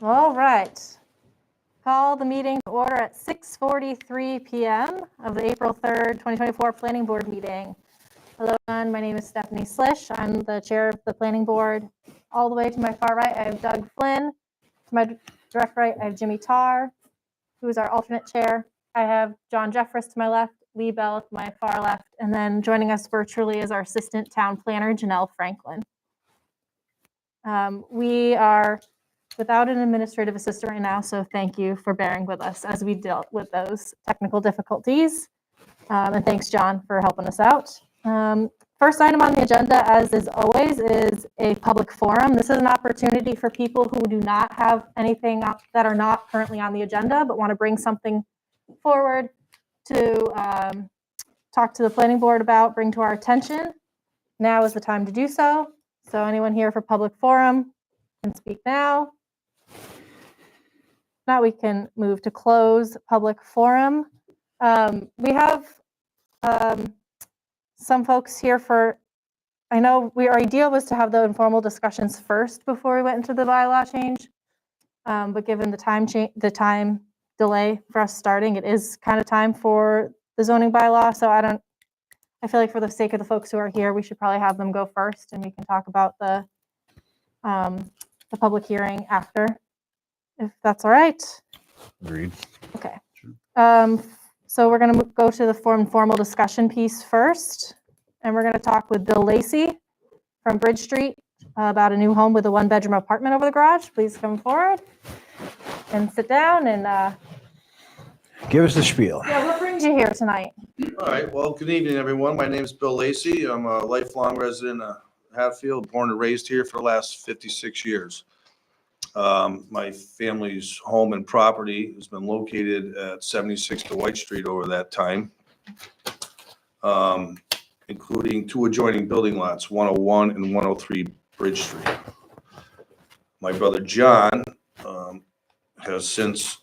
All right. Call the meeting to order at 6:43 p.m. of the April 3rd, 2024 Planning Board meeting. Hello, everyone. My name is Stephanie Slish. I'm the chair of the Planning Board. All the way to my far right, I have Doug Flynn. To my direct right, I have Jimmy Tarr, who is our alternate chair. I have John Jeffress to my left, Lee Bell to my far left, and then joining us virtually is our assistant town planner, Janelle Franklin. We are without an administrative assistant right now, so thank you for bearing with us as we dealt with those technical difficulties. And thanks, John, for helping us out. First item on the agenda, as is always, is a public forum. This is an opportunity for people who do not have anything that are not currently on the agenda, but want to bring something forward to talk to the planning board about, bring to our attention. Now is the time to do so. So anyone here for public forum can speak now. Now we can move to close public forum. We have some folks here for, I know our idea was to have the informal discussions first before we went into the bylaw change. But given the time delay for us starting, it is kind of time for the zoning bylaw. So I feel like for the sake of the folks who are here, we should probably have them go first and we can talk about the public hearing after, if that's all right. Agreed. Okay. So we're going to go to the formal discussion piece first, and we're going to talk with Bill Lacey from Bridge Street about a new home with a one-bedroom apartment over the garage. Please come forward and sit down and Give us the spiel. yeah, what brings you here tonight? All right, well, good evening, everyone. My name is Bill Lacey. I'm a lifelong resident of Hatfield, born and raised here for the last 56 years. My family's home and property has been located at 76 to White Street over that time, including two adjoining building lots, 101 and 103 Bridge Street. My brother John has since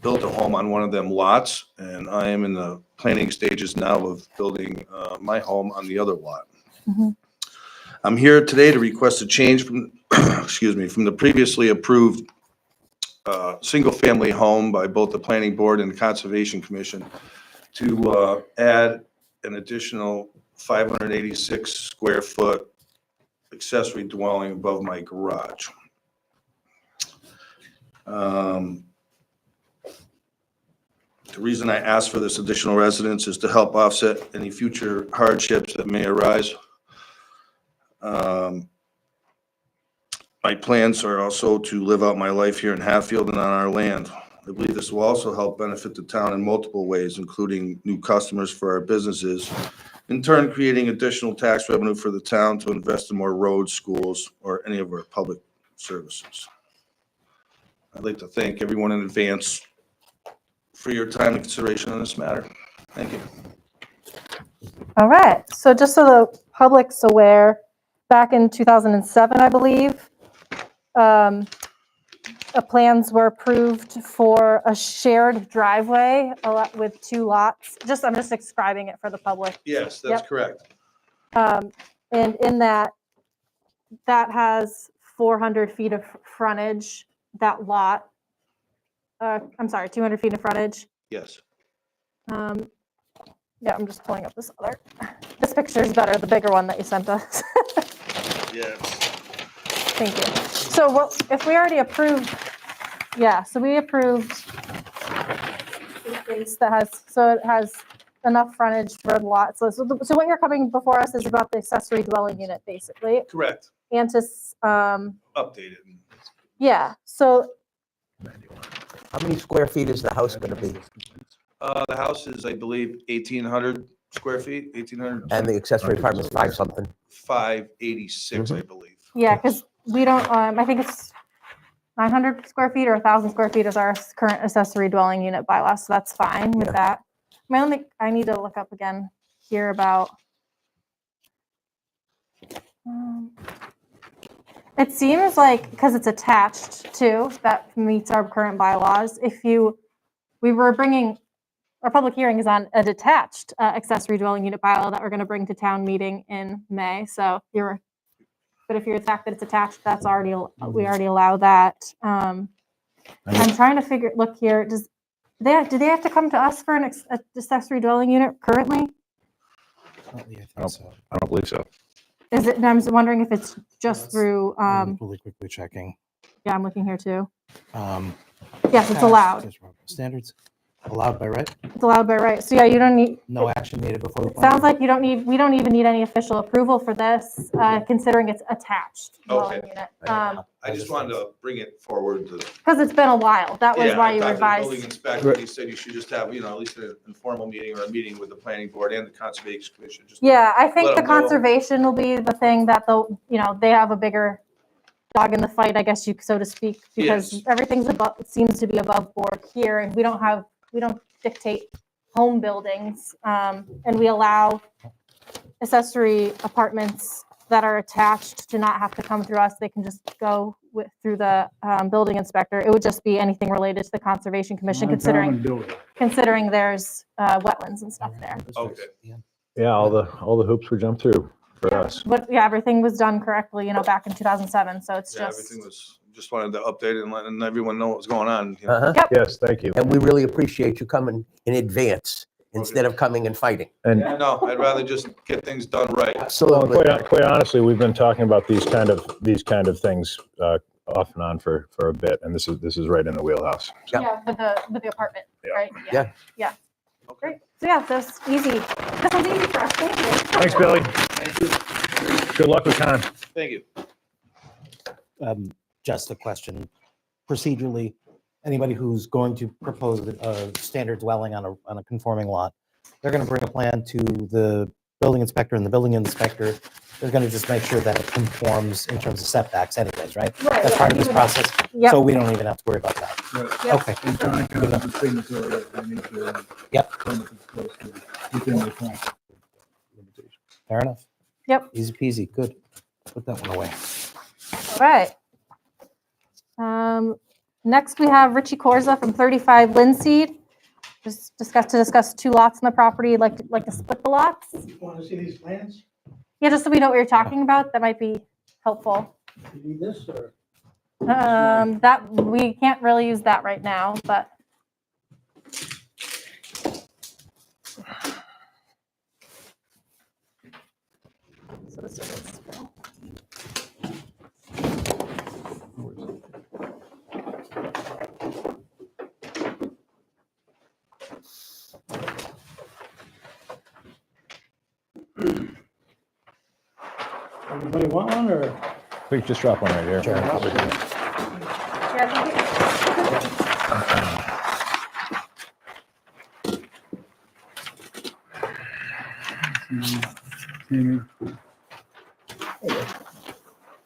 built a home on one of them lots, and I am in the planning stages now of building my home on the other lot. Mm-hmm. I'm here today to request a change from, from the previously approved single-family home by both the Planning Board and the Conservation Commission to add an additional 586 square foot accessory dwelling above my garage. The reason I asked for this additional residence is to help offset any future hardships that may arise. My plans are also to live out my life here in Hatfield and on our land. I believe this will also help benefit the town in multiple ways, including new customers for our businesses, in turn creating additional tax revenue for the town to invest in more roads, schools, or any of our public services. I'd like to thank everyone in advance for your time and consideration on this matter. Thank you. All right. So just so the public's aware, back in 2007, I believe, plans were approved for a shared driveway with two lots. I'm just describing it for the public. Yes, that's correct. And in that has 400 feet of frontage, that lot. I'm sorry, 200 feet of frontage. Yes. Yeah, I'm just pulling up this other. This picture is better, the bigger one that you sent us. Yes. Thank you. So if we already approved, yeah, so we approved it has enough frontage for the lot. So what you're coming before us is about the accessory dwelling unit, basically. Correct. And to Updated. yeah. So how many square feet is the house going to be? The house is, I believe, 1,800 square feet, 1,800. And the accessory apartment is 586, I believe. yeah, because we don't. I think it's 900 square feet or 1,000 square feet is our current accessory dwelling unit bylaw, so that's fine with that. I need to look up again here about. It seems like because it's attached to, that meets our current bylaws. We were bringing, our public hearing is on a detached accessory dwelling unit bylaw that we're going to bring to town meeting in May. So but if you're the fact that it's attached, we already allow that. I'm trying to look here, do they have to come to us for an accessory dwelling unit currently? Currently, I think Oh. so. I don't believe so. Is it, and I'm just wondering if it's just Yes. through, I'm really quickly checking. yeah, I'm looking here too. Um, Yes, it's passed allowed. Standards allowed by right? It's allowed by right. So yeah, you don't need, No action needed before the it plan. sounds like we don't even need any official approval for this, considering it's attached dwelling Okay. unit. I just wanted to bring it forward to. Because it's been a while. That was Yeah, why I you talked to the building advised. inspector, he said you should just have, at least an informal meeting or a meeting with the planning board and the conservation commission. Just to Yeah, I think let the 'em know. conservation will be the thing that they'll, they have a bigger dog in the fight, I guess so to speak, because Yes. everything's it seems to be above board here, and we don't dictate home buildings, and we allow accessory apartments that are attached to not have to come through us. They can just go through the building inspector. It would just be anything related to the conservation commission, considering there's wetlands and stuff there. Okay. Yeah, all the hoops we jumped through for us. But yeah, everything was done correctly, back in 2007. So it's Yeah, everything just wanted to update it and letting everyone know what was going on. Uh-huh. Yes, thank you. And we really appreciate you coming in advance instead of coming and fighting. And No, I'd rather just get things done right. well, Absolutely. quite honestly, we've been talking about these kind of things off and on for a bit, and this is right in the wheelhouse. Yeah. Yeah, with the apartment, Yeah. right? Yeah. Great. So yeah, that's easy. This one's easy for us. Thank you. Thanks, Billy. Good luck with Con. Thank you. Just a question. Procedurally, anybody who's going to propose a standard dwelling on a conforming lot, they're going to bring a plan to the building inspector, and the building inspector, they're going to just make sure that it conforms in terms of setbacks anyways, right? Right, That's yeah, part of you this would- process. Yep. So we don't even have to worry about that. Yep. Okay. Yep. Fair enough. Yep. Easy peasy. Good. Put that one away. All right. Next, we have Richie Corza from 35 Linseed. Just discuss 2 lots on the property. Like to split the lots. Want to see these plans? Yeah, just so we know what you're talking about. That might be helpful. You need this or? That we can't really use that right now, but. So this is. Everybody want one or? We just drop one right here. Yeah, I think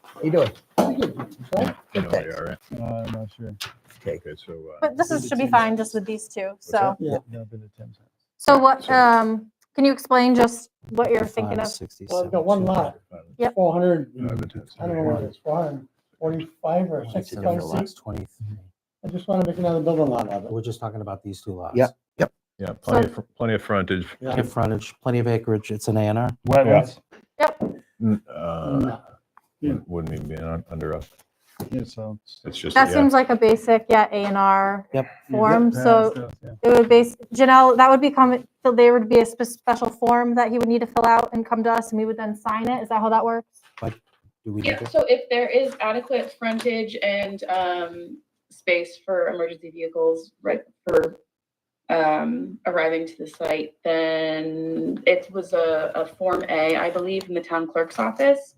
How you doing? You know where you are, right? I'm not sure. Okay, so. But should be fine just with these 2. So, Yeah. so what, can you explain just what you're thinking of? 560, Well, I've got one lot, Yep. 400, I don't know what it is, 445 or 65 Lots feet. 23. I just want to make another building lot of it. We're just talking about these 2 lots. Yeah. Yeah, plenty of frontage. Yeah. Plenty of frontage, plenty of acreage. It's an A&R. Wetlands? Wouldn't even be under us. Yeah, so. It's just, That yeah. seems like a basic, A&R Yep. form. So it would Janelle, that would become, so there would be a special form that he would need to fill out and come to us, and we would then sign it. Is that how that works? Do we need Yeah, to? so if there is adequate frontage and space for emergency vehicles, right, for arriving to the site, then it was a Form A, I believe, in the town clerk's office.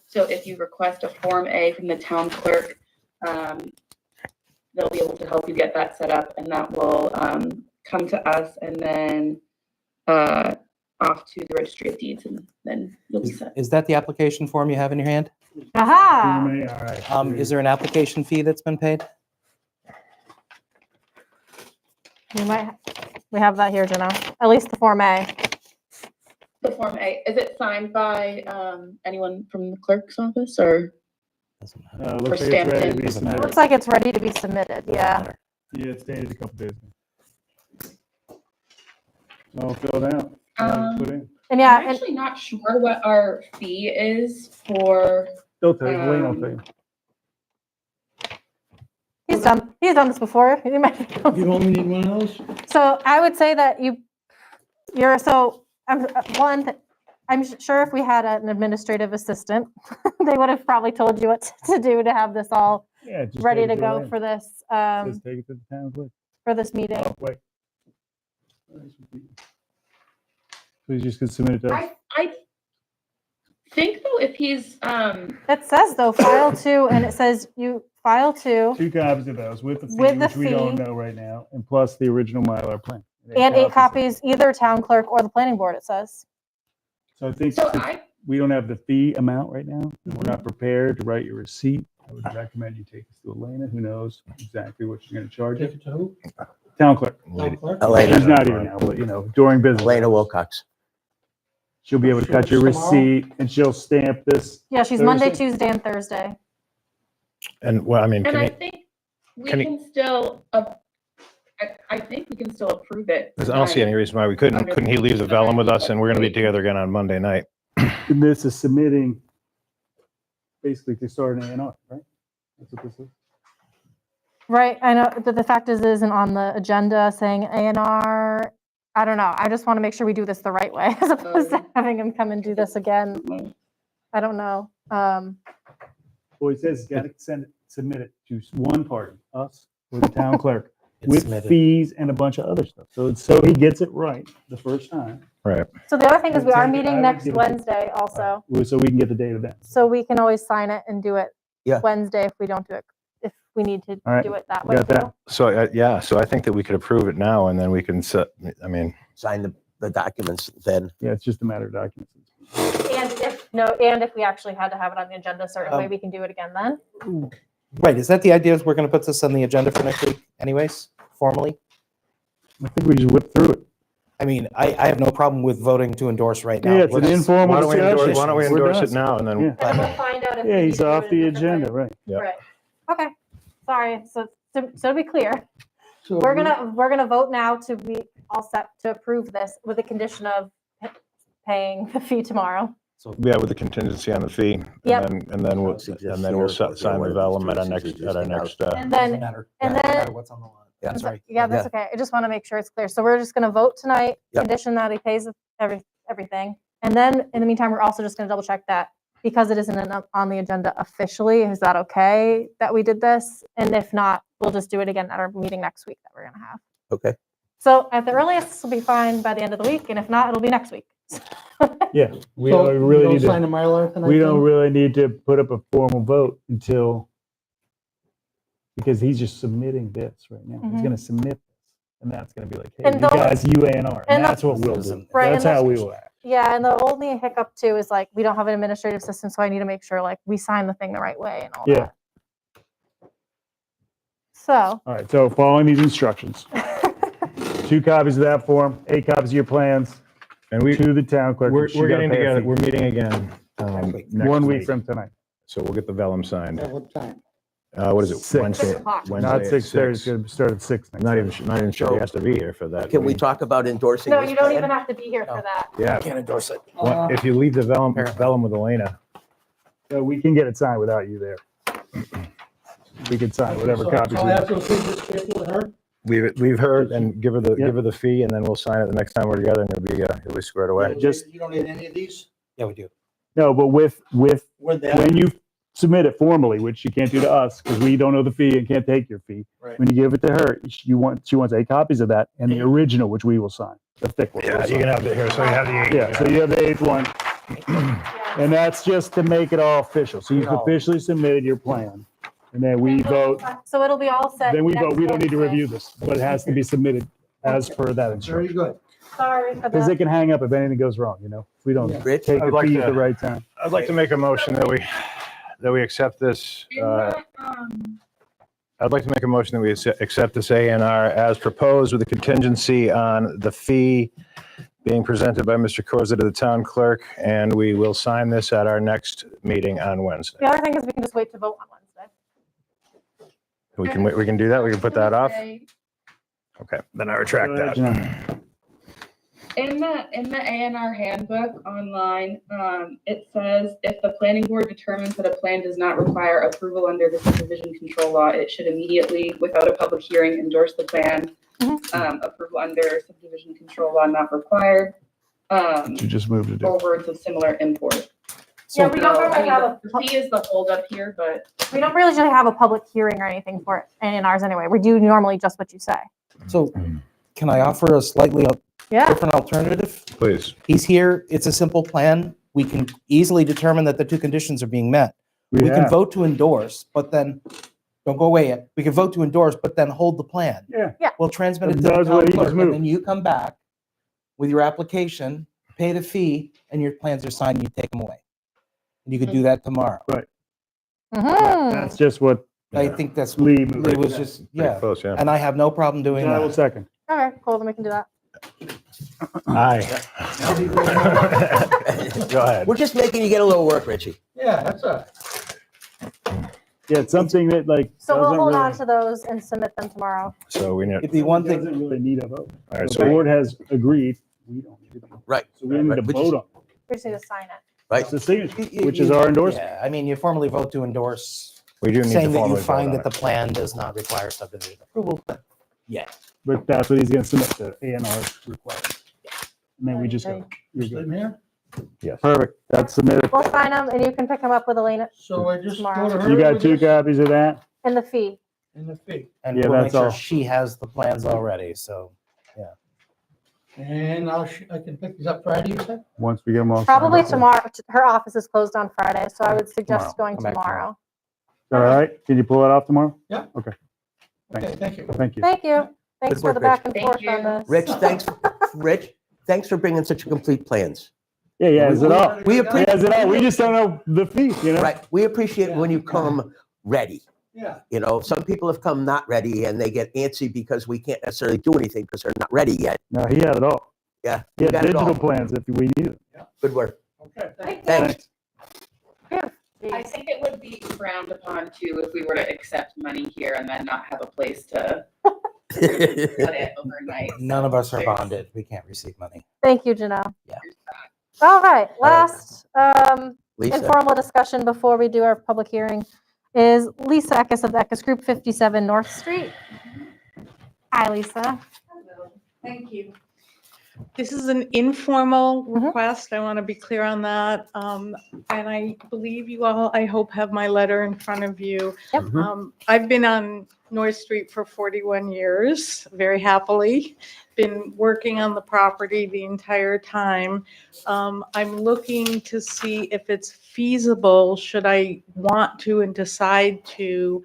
So if you request a Form A from the town clerk, they'll be able to help you get that set up, and that will come to us and then off to the registry of deeds, and then you'll be set. Is that the application form you have in your hand? Aha! All right. Is there an application fee that's been paid? We have that here, Janelle, at least the Form A. The Form A, is it signed by anyone from the clerk's office or? Doesn't matter. looks like it's ready to be Doesn't matter. Looks like it's ready to be submitted, Doesn't yeah. matter. Yeah, it's dated a couple days ago. All filled out. I'm And yeah, and actually not sure what our fee is for, Still take, Wayne will take. he's done this before. He might have- You only need one of those? So I would say that I'm sure if we had an administrative assistant, they would have probably told you what to do to have this all Yeah, just ready take to it go Lynn. for this, Just take it to the town clerk. for this meeting. Oh, wait. Please just could submit it to us. I think though, if he's, It says though, file 2, and it says you file 2 2 copies of those with the fee, With the which we don't fee. know right now, and plus the original Mylar plan. and 8 copies, either town clerk or the planning board, it says. So I think so if we don't have the fee amount right now, and we're not prepared to write your receipt, I would recommend you take this to Elena, who knows exactly what she's gonna charge Take you. it to who? Town clerk. Town clerk? She's Elena, not here now, but during business. Elena Wilcox. She'll be able to Sure, cut your it's tomorrow? receipt and she'll stamp this. Yeah, she's Monday, Thursday? Tuesday, and Thursday. And well, I mean, and can I he, think we can he- can still, I think we can still approve it. I don't see any reason why we couldn't he leave the vellum with us and we're gonna be together again on Monday night? And this is submitting basically to start an A&R, right? That's what this is. Right, I know, but the fact is, it isn't on the agenda saying A&R. I don't know, I just want to make sure we do this the right way, as opposed to having him come and do this again. I don't know. Well, he says he's got to submit it to one party, us or the town clerk, It's with submitted. fees and a bunch of other stuff. So he gets it right the first time, Right. So the other thing is we are Take it, I meeting would next give it to- Wednesday also, so we can get the data then. so we can always sign it and do it Yeah. Wednesday if we don't do it, if we need to All right, do it that we way. got that. too. So, yeah, so I think that we could approve it now and then we can set, I mean, Sign the documents then. Yeah, it's just a matter of documents. And if we actually had to have it on the agenda a certain way, we can do it again then. Right, is that the idea, is we're gonna put this on the agenda for next week anyways, formally? I think we just whip through it. I mean, I have no problem with voting to endorse right now. Yeah, it's an Let's- informal why don't we discussion. endorse We're it done. now and then, Yeah. And we'll find out if. Yeah, we need he's to do off it a the different way. agenda, right? Yeah. Right, okay, sorry, so to be clear, So we're gonna vote now to be all set to approve this with the condition of paying the fee tomorrow. yeah, with the contingency on the fee. Yep. And then we'll sign the vellum at our next, And Doesn't then, matter. and Doesn't then- matter what's on the line. Yeah. I'm sorry. yeah, that's okay. I just want to make sure it's clear. So we're just going to vote tonight, Yep. condition that he pays everything. And then in the meantime, we're also just going to double check that because it isn't on the agenda officially, is that okay that we did this? And if not, we'll just do it again at our meeting next week that we're going to have. Okay. So at the earliest, this will be fine by the end of the week. And if not, it'll be next week. Yeah, we So don't you really don't need sign to, the Mylar tonight? we don't then? really need to put up a formal vote until, because he's just submitting this right now. He's Mhm. gonna submit this, and that's gonna be like, hey, And you those- guys, you A&R, and and that's what we'll do. Right, That's and how those- we will act. Yeah, and the only hiccup too is like, we don't have an administrative assistant, so I need to make sure like we sign the thing the right way and all Yeah. that. So. All right, so following these instructions, 2 copies of that form, 8 copies of your plans, and we, to the town clerk. we're and she gotta getting pay a together, fee. we're meeting again, next 1 week week. from tonight. So we'll get the vellum signed. At what time? What is it? 6. Wednesday. 6 o'clock. Wednesday Not at 6:30, it's 6. gonna start at 6 next Not week. even sure he has to be here for that. Can we talk about endorsing No, this you don't plan? even have to be here for that. Yeah, Can't endorse it. well, if you leave the vellum with Elena, So we can get it signed without you there. We can sign whatever So- copies. So we I have. have to see this paper with her? leave her and give her Yep. the fee and then we'll sign it the next time we're together and it'll be squared away. Just- You don't need any of these? Yeah, we do. No, but with, With that? when you submit it formally, which you can't do to us because we don't know the fee and can't take your fee. Right. When you give it to her, she wants 8 copies of that and the original, which we will sign, the thick one. we'll Yeah, you sign. can have it here. So you have the 8. Yeah, so you have the 8th one, and that's just to make it all official. So you've No. officially submitted your plan, and then we vote. So it'll be all set. Then we next vote. We don't need to Wednesday. review this, but it has to be submitted as per that Very instruction. good. Sorry for Because that. it can hang up if anything goes wrong. If we don't Yeah. Rich? take I'd the like fee at to- the right time. I'd like to make a motion that we accept this. In the, I'd like to make a motion that we accept this A&R as proposed with a contingency on the fee being presented by Mr. Corza to the town clerk, and we will sign this at our next meeting on Wednesday. The other thing is we can just wait to vote on Wednesday. We can do that. We can put that off. Wednesday, Okay, then I retract Go ahead, that. John. In the A&R handbook online, it says if the planning board determines that a plan does not require approval under the subdivision control law, it should immediately, without a public hearing, endorse the plan. Approval under subdivision control law not required. You just moved to do. Or words of similar import. Yeah, we don't So, really have a, the fee is the holdup here, but we don't really usually have a public hearing or anything for A&Rs anyway. We do normally just what you say. So can I offer a slightly Yeah. different alternative? Please. He's here. It's a simple plan. We can easily determine that the two conditions are being met. We can vote to endorse, but then, don't go away yet. We can vote to endorse, but then hold the plan. Yeah. Yeah. We'll transmit it It to the does town what he clerk, just and moved. then you come back with your application, pay the fee, and your plans are signed, and you take them away. And you could do that tomorrow. That's just what I think that's, Lee moved. it was just, Pretty yeah. close, yeah. And I have no problem doing I will that. second. Okay, cool. Then we can do that. Aye. Go ahead. We're just making you get a little work, Richie. Yeah, that's a, Yeah, it's something that like. So we'll doesn't hold really- on to those and submit them tomorrow. So we need, It'd be one thing, Doesn't really need a vote. all right, The so board has agreed. We don't need to. Right. So we don't need to Which is- vote on. We just need to sign it. Right. It's the signature, which is our endorsement. yeah, I mean, you formally vote to endorse, we do need to saying that you formally vote find on that the it. plan does not require subdivision approval, but yeah. But that's what he's gonna submit to A&R requirements. And then we just go. You're same good. here. Yes. Perfect. That's submitted. We'll sign them and you can pick them up with Elena So I just go Tomorrow. to her. You got with two this copies of that? and the fee. And the fee. And Yeah, we'll make that's sure all. she has the plans already, so. And I can pick these up Friday, you said? Once we get them all. signed Probably up. tomorrow. Her office is closed on Friday, so I would suggest Tomorrow. going Come back tomorrow. All right. Can you pull it off tomorrow? Okay, thank you. Thank you. Thank you. Thanks Good for work, the back and Rich. forth Thank on you. this. Rich, thanks for bringing such complete plans. Yeah, yeah, is it all? We Yeah, appreciate, is it all? We just don't know the fee, you know? right, we appreciate when you come ready. Yeah. You know, some people have come not ready and they get antsy because we can't necessarily do anything because they're not ready yet. No, he had it all. Yeah, He you had got it digital all. plans if we need it. Good work. Okay, Thanks. I think it would be frowned upon too if we were to accept money here and then not have a place to put it overnight. None of us are There's- bonded. We can't receive money. Thank you, Janelle. Yeah. All right, last Lisa, informal discussion before we do our public hearing is Lisa Eckes of the Eckes Group, 57 North Street. Hi, Lisa. Thank you. This is an informal Mhm. request. I want to be clear on that. And I believe you all, I hope, have my letter in front of you. Yep. I've been on North Street for 41 years, very happily. Been working on the property the entire time. I'm looking to see if it's feasible, should I want to and decide to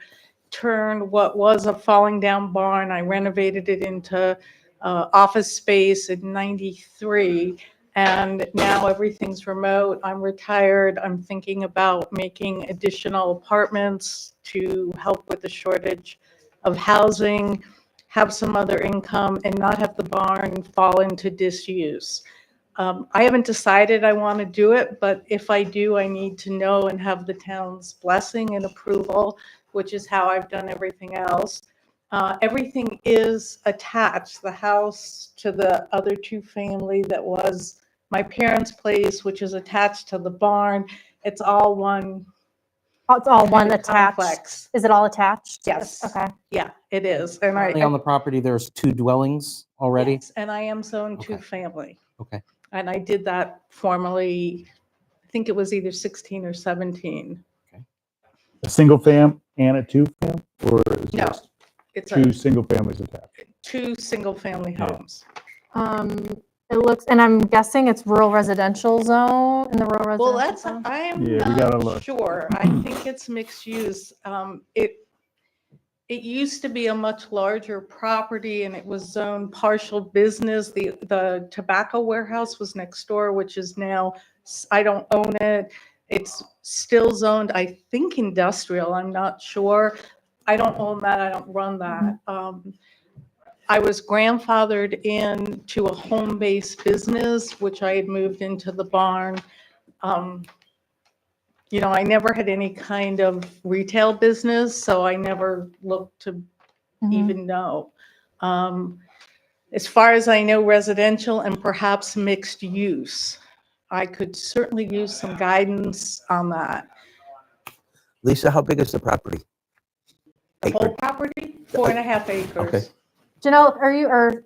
turn what was a falling down barn. I renovated it into office space in 93, and now everything's remote. I'm retired. I'm thinking about making additional apartments to help with the shortage of housing, have some other income, and not have the barn fall into disuse. I haven't decided I want to do it, but if I do, I need to know and have the town's blessing and approval, which is how I've done everything else. Everything is attached, the house to the other two-family that was my parents' place, which is attached to the barn. It's all one. Oh, it's all one attached. complex. Is it all attached? Yes. Okay. Yeah, it is. And Currently on the property, there's 2 dwellings already. yes, and I am zone Okay. two-family. Okay. And I did that formally, I think it was either 16 or 17. A single fam and a two fam, or is No, just it's two single families attached? two single-family Yeah. homes. It looks, and I'm guessing it's rural residential zone, in the rural residential Well, that's, zone? I am Yeah, we gotta not look. sure. I think it's mixed use. It used to be a much larger property and it was zoned partial business. The tobacco warehouse was next door, which is now, I don't own it. It's still zoned, I think industrial, I'm not sure. I don't own that, I don't run that. I was grandfathered into a home-based business, which I had moved into the barn. You know, I never had any kind of retail business, so I never looked to Mhm. even know. as far as I know, residential and perhaps mixed use. I could certainly use some guidance on that. Lisa, how big is the property? The Acre. whole property, 4.5 acres. Okay. Janelle, or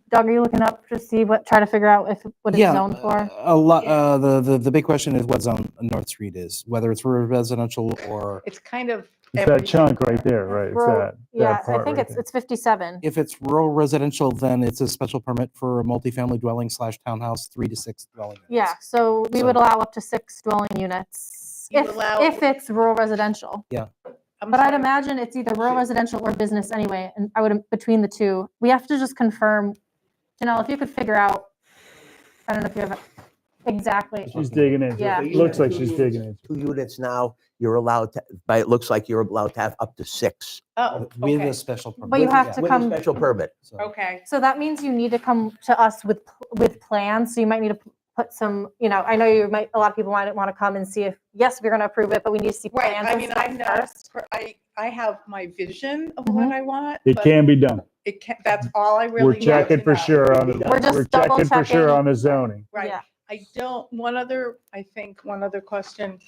Doug, are you looking up to see try to figure out what it's zoned for? A lot, Yeah. the big question is what zone North Street is, whether it's rural residential or It's kind of It's that everything. chunk right there, right? It's Rural- that. Yeah, that part I think right there. it's 57. if it's rural residential, then it's a special permit for a multifamily dwelling / townhouse, 3 to 6 dwelling units. Yeah, so we would So- allow up to 6 dwelling units You if allow- it's rural residential. I'm But I'd sorry. imagine it's either rural residential or business anyway, and I would, between the two, we have to just confirm. Janelle, if you could figure out, I don't know if you have exactly. She's digging into Yeah. it. Looks like she's digging into it. 2 units now, you're allowed to, but it looks like you're allowed to have up to 6. Oh, With okay, a special permit. But you have Yeah. to With a come, special permit. So- okay. so that means you need to come to us with plans, so you might need to put some, I know a lot of people might want to come and see if, yes, we're going to approve it, but we need to see Right, plans I and mean, I'm stuff not, first. I have my vision of Mhm. what I want. It but can be done. It can, that's all I really We're need to checking for know. sure on the, We're just we're double checking for sure checking. on the zoning. Right. Yeah. I don't, one other question.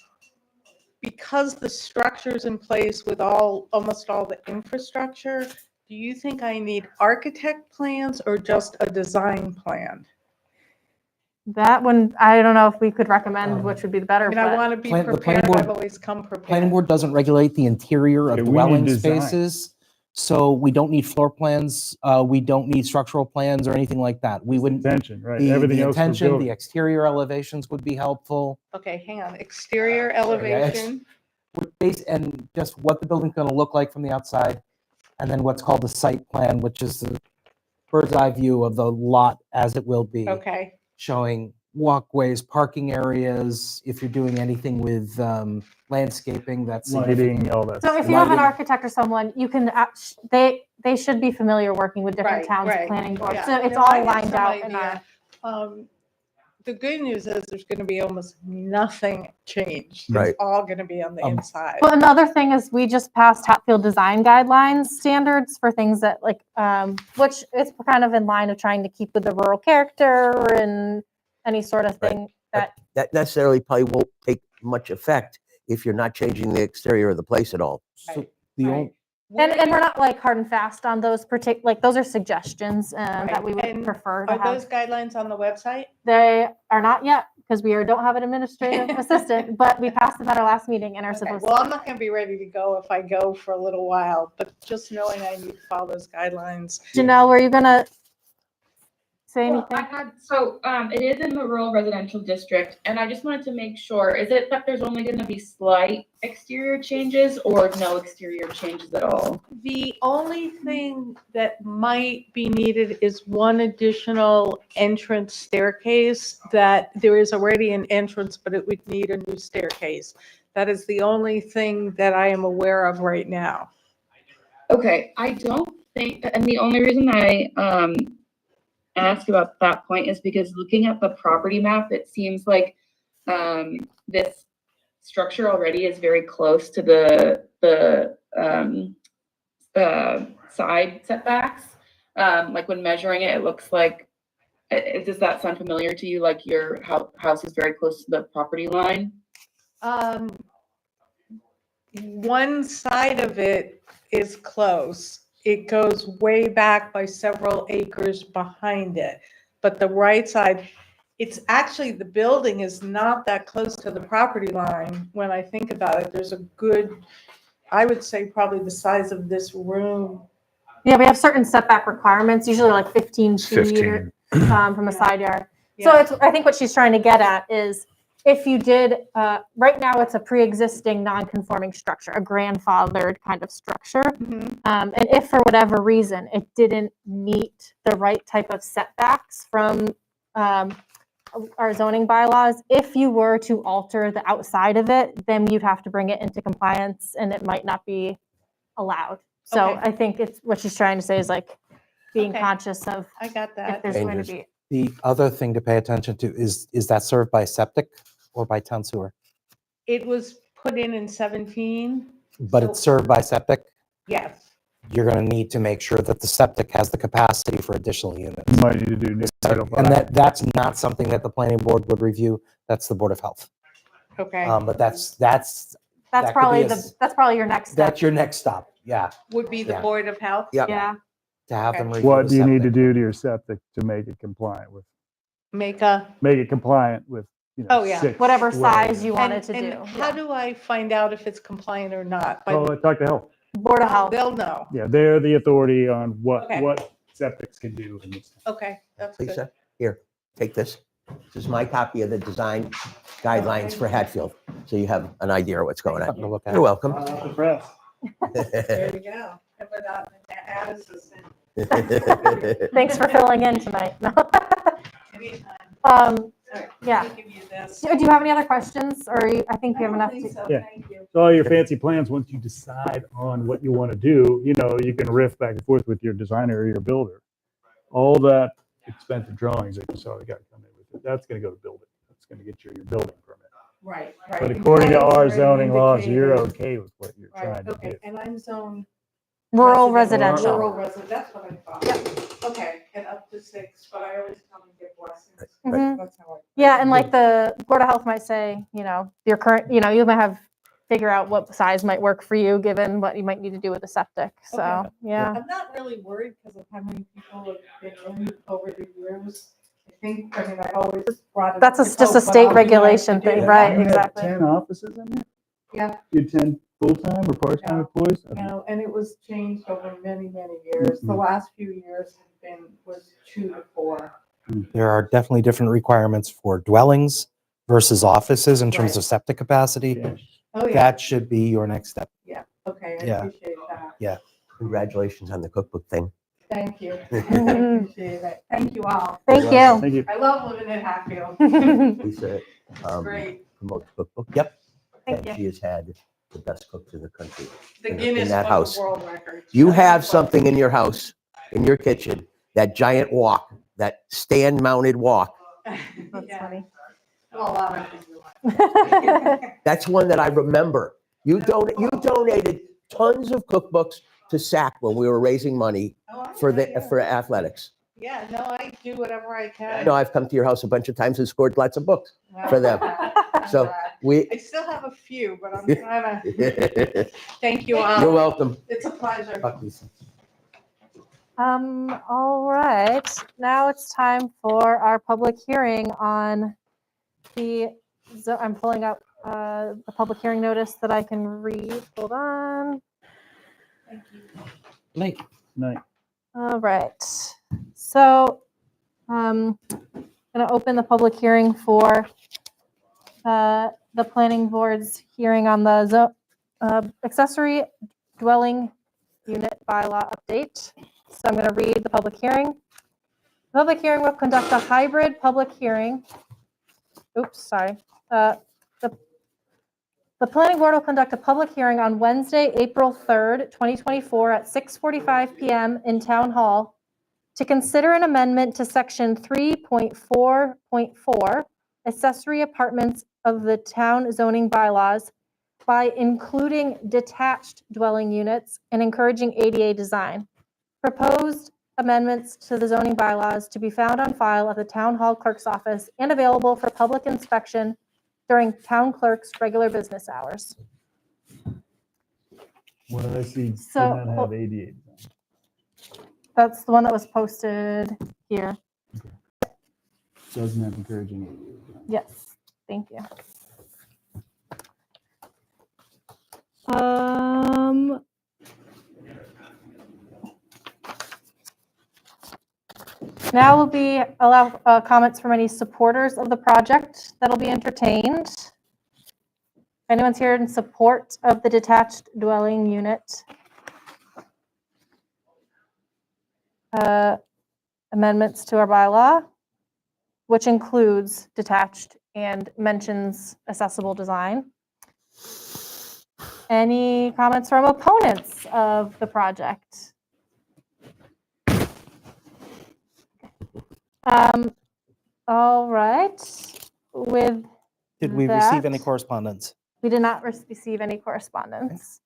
Because the structure's in place with almost all the infrastructure, do you think I need architect plans or just a design plan? That one, I don't know if we could recommend which would be the better, I mean, I but want to be the planning prepared. board- I've always come prepared. Planning board doesn't regulate the interior of Yeah, we need dwelling design. spaces, so we don't need floor plans, we don't need structural plans or anything like that. We wouldn't, Intention, right? the Everything else we're intention, the building. exterior elevations would be helpful. Okay, hang on. Exterior elevation. And just what the building's gonna look like from the outside, and then what's called the site plan, which is the bird's eye view of the lot as it will be. Okay, Showing walkways, parking areas, if you're doing anything with landscaping, that's Lighting, all that. so if you have an lighting. architect or someone, you can, they should be familiar working with different Right, towns' right. planning boards. Yeah. So it's No, I all have lined some out in idea. our, The good news is there's going to be almost nothing changed. Right. It's all going to be on the inside. well, another thing is we just passed Hatfield design guidelines standards for things that which is kind of in line of trying to keep with the rural character and any sort of Right. thing that, That necessarily probably won't take much effect if you're not changing the exterior of the place at all. So the Right. only, and we're not like hard and fast on those those are suggestions that Right. we would And prefer to Are those have. guidelines on the website? They are not yet because don't have an administrative assistant, but we passed them at our last meeting and are Okay, supposed well, to. I'm not going to be ready to go if I go for a little while, but just knowing I need to follow those guidelines. Janelle, were you gonna say Well, anything? it is in the rural residential district, and I just wanted to make sure, is it that there's only gonna be slight exterior changes or no exterior changes at all? The only thing that might be needed is one additional entrance staircase, that there is already an entrance, but it would need a new staircase. That is the only thing that I am aware of right now. Okay, I don't think, and the only reason I ask about that point is because looking at the property map, it seems like this structure already is very close to the side setbacks. Like when measuring it, it looks like, does that sound familiar to you? Like your house is very close to the property line? One side of it is close. It goes way back by several acres behind it. But the right side, it's actually, the building is not that close to the property line when I think about it. There's a good, I would say probably the size of this room. Yeah, we have certain setback requirements, usually like 15 feet 15. From a side yard. So Yeah. I think what she's trying to get at is if you did, right now it's a pre-existing non-conforming structure, a grandfathered kind of structure. Mhm. And if for whatever reason it didn't meet the right type of setbacks from our zoning bylaws, if you were to alter the outside of it, then you'd have to bring it into compliance and it might not be allowed. So Okay. I think it's what she's trying to say is like being Okay. conscious of I got if that. there's going to Dangerous. be. the other thing to pay attention to is that served by septic or by town sewer? It was put in 17. But it's served by septic. Yes. you're going to need to make sure that the septic has the capacity for additional units. You might need to do new Title And V. that's not something that the planning board would review. That's the Board of Health. Okay, But that's That's That could probably be a the, s- that's probably your next step. that's your next stop. Yeah, would be the Yeah. Board of Health? Yeah. Yeah. to have them Okay. review. What the do you need to septic. do to your septic to make it compliant with, Make with, Oh, yeah. 6 Whatever dwelling size you units? wanted to do. and how do I find out if it's compliant or not? Oh, talk to health. Board of Health. They'll know. Yeah, they're the authority on Okay. what septics can do in this. Okay, that's good. Lisa, here, take this. This is my copy of the design guidelines for Hatfield, so you have an idea of what's going Something to on. look at. You're welcome. The press. There we go. How about an ad assistant? Thanks for filling in tonight. Anytime. Um, All right, yeah. let me give you this. Do you have any other questions or I think you have I enough don't think to? so, Yeah. thank you. So all your fancy plans, once you decide on what you want to do, you can riff back and forth with your designer or your builder. All that expensive drawings that you saw the guy come in with, that's going to go to building. That's going to get your building permit. Right. But according to our Plans are zoning laws, you're indicated. okay with what you're trying Right, to okay, do. and I'm zoned. Rural Rural residential. resident, that's what I thought. Okay, and up to 6, but I always come and get blessings. Mhm. That's how I. Yeah, and like the Board of Health might say, your current, you might have, figure out what size might work for you, given what you might need to do with the septic. So, Okay. yeah. I'm not really worried because of how many people have been in over the years. I always brought it. That's up, just a but state I'll be nice to regulation do thing, that. right, You had exactly. 10 offices in there? Yeah. You had 10 full-time or part-time Yeah. employees? And it was changed over many, many years. The last few years was 2 to 4. There are definitely different requirements for dwellings versus offices in terms Right. of septic capacity. Yeah. Oh, yeah, That should be your next step. okay, I Yeah. appreciate that. Congratulations on the cookbook thing. Thank you. I appreciate it. Thank you all. Thank you. Thank you. I love living in Hatfield. Lisa Great. promotes cookbook. Yep. Thank And you. she has had the best cooks in the country. The in Guinness that Book house. of World Records. You have something in your house, in your kitchen, that giant wok, that stand mounted wok. That's Yeah. funny. Well, a lot of things you like. That's one that I remember. You donated tons of cookbooks to SAC when we were raising money Oh, I for know, the yeah. for athletics. Yeah, no, I do whatever I I can. know I've come to your house a bunch of times and scored lots of books for them. So we. I still have a few, but I'm trying to, thank you You're all. welcome. It's a pleasure. All right, now it's time for our public hearing on I'm pulling up the public hearing notice that I can read. Hold on. Thank you. Nate, Night. All right, so I'm gonna open the public hearing for the planning board's hearing on the accessory dwelling unit bylaw update. So I'm going to read the public hearing. The public hearing will conduct a hybrid public hearing. Oops, sorry. The planning board will conduct a public hearing on Wednesday, April 3rd, 2024 at 6:45 PM in Town Hall to consider an amendment to section 3.4.4 accessory apartments of the town zoning bylaws by including detached dwelling units and encouraging ADA design. Proposed amendments to the zoning bylaws to be found on file at the town hall clerk's office and available for public inspection during town clerk's regular business hours. What did I see? Did So- not have ADA design. That's the one that was posted here. Doesn't have encouraging ADA design. Yes, thank you. Now will be allow comments from any supporters of the project that'll be entertained. If anyone's here in support of the detached dwelling unit amendments to our bylaw, which includes detached and mentions accessible design. Any comments from opponents of the project? All right. did we receive any that- correspondence? We did not receive any correspondence.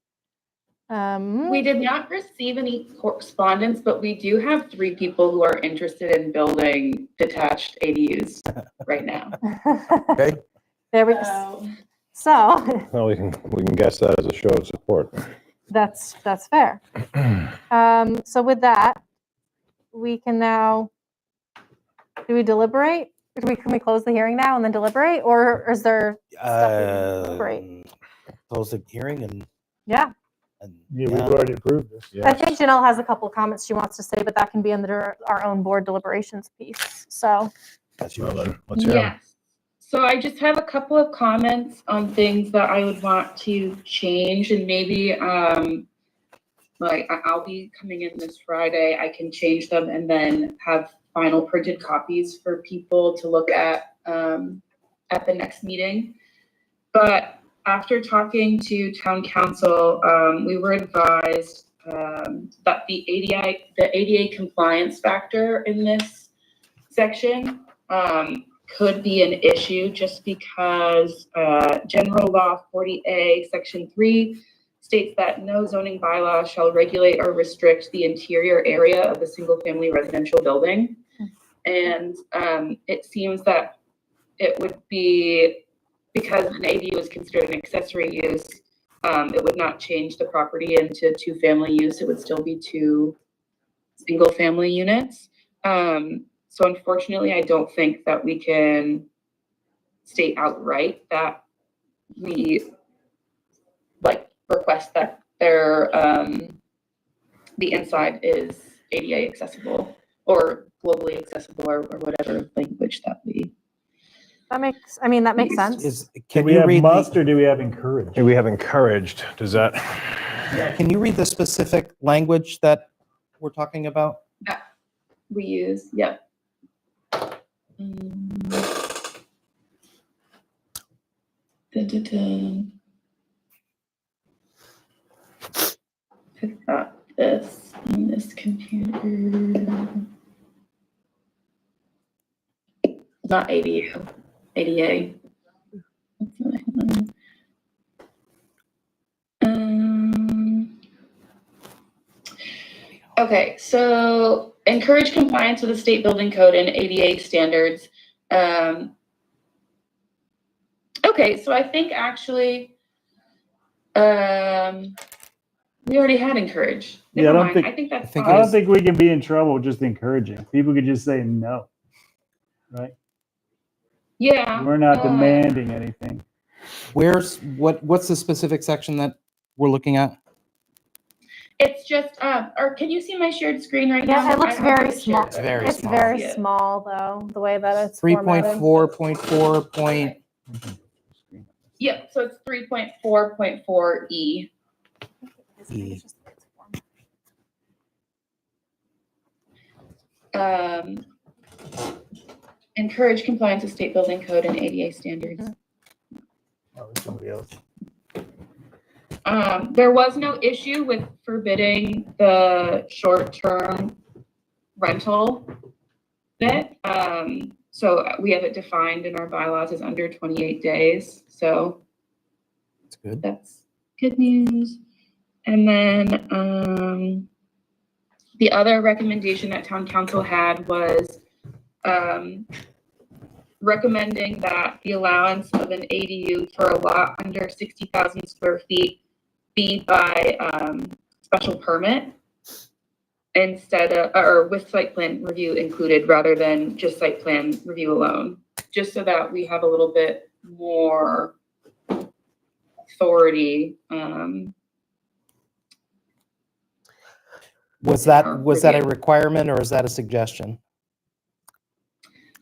We did not receive any correspondence, but we do have 3 people who are interested in building detached ADUs right now. Okay. There we So, So Well, we can guess that as a show of support. that's fair. So with that, we can now, do we deliberate? Can we close the hearing now and then deliberate, or is there stuff we need to deliberate? Close the hearing and. Yeah, Yeah, we've already approved this. I think Janelle has a couple of comments she wants to say, but that can be under our own board deliberations piece. So That's Well, yours. then, let's hear 'em. yes. So I just have a couple of comments on things that I would want to change, and maybe I'll be coming in this Friday. I can change them and then have final printed copies for people to look at the next meeting. But after talking to town council, we were advised that the ADA compliance factor in this section could be an issue, just because General Law 40A, Section 3 states that no zoning bylaw shall regulate or restrict the interior area of a single-family residential building. And it seems that it would be, because an ADU is considered an accessory use, it would not change the property into 2-family use. It would still be 2 single-family units. So unfortunately, I don't think that we can state outright that we request that the inside is ADA accessible or globally accessible, or whatever language that we. that makes sense. Do Can we you have read must the, or do we have encouraged? We have encouraged. Does that? can you read the specific language that we're talking about? We use, yep. I've got this on this computer. Not ADU, ADA. That's what I want. Okay, so encourage compliance with the state building code and ADA standards. Okay, so I think actually, we already had encourage. Yeah, Never I don't mind. think- I think that's I think I fine. don't think we can be in trouble just encouraging. People could just say no, right? Yeah. We're not demanding anything. What's the specific section that we're looking at? It's just, or can you see my shared screen right now? Yeah, it looks I very have it small. shared. It's very It's small. very Yeah. small though, the way that it's 3.4.4 point. Yep, so it's 3.4.4E. E. Encourage compliance with state building code and ADA standards. Oh, somebody else. There was no issue with forbidding the short-term rental bit. So we have it defined in our bylaws as under 28 days. So That's good. that's good news. And then the other recommendation that town council had was recommending that the allowance of an ADU for a lot under 60,000 square feet be by special permit instead of, or with site plan review included, rather than just site plan review alone, just so that we have a little bit more authority. Was that a requirement or is that a suggestion?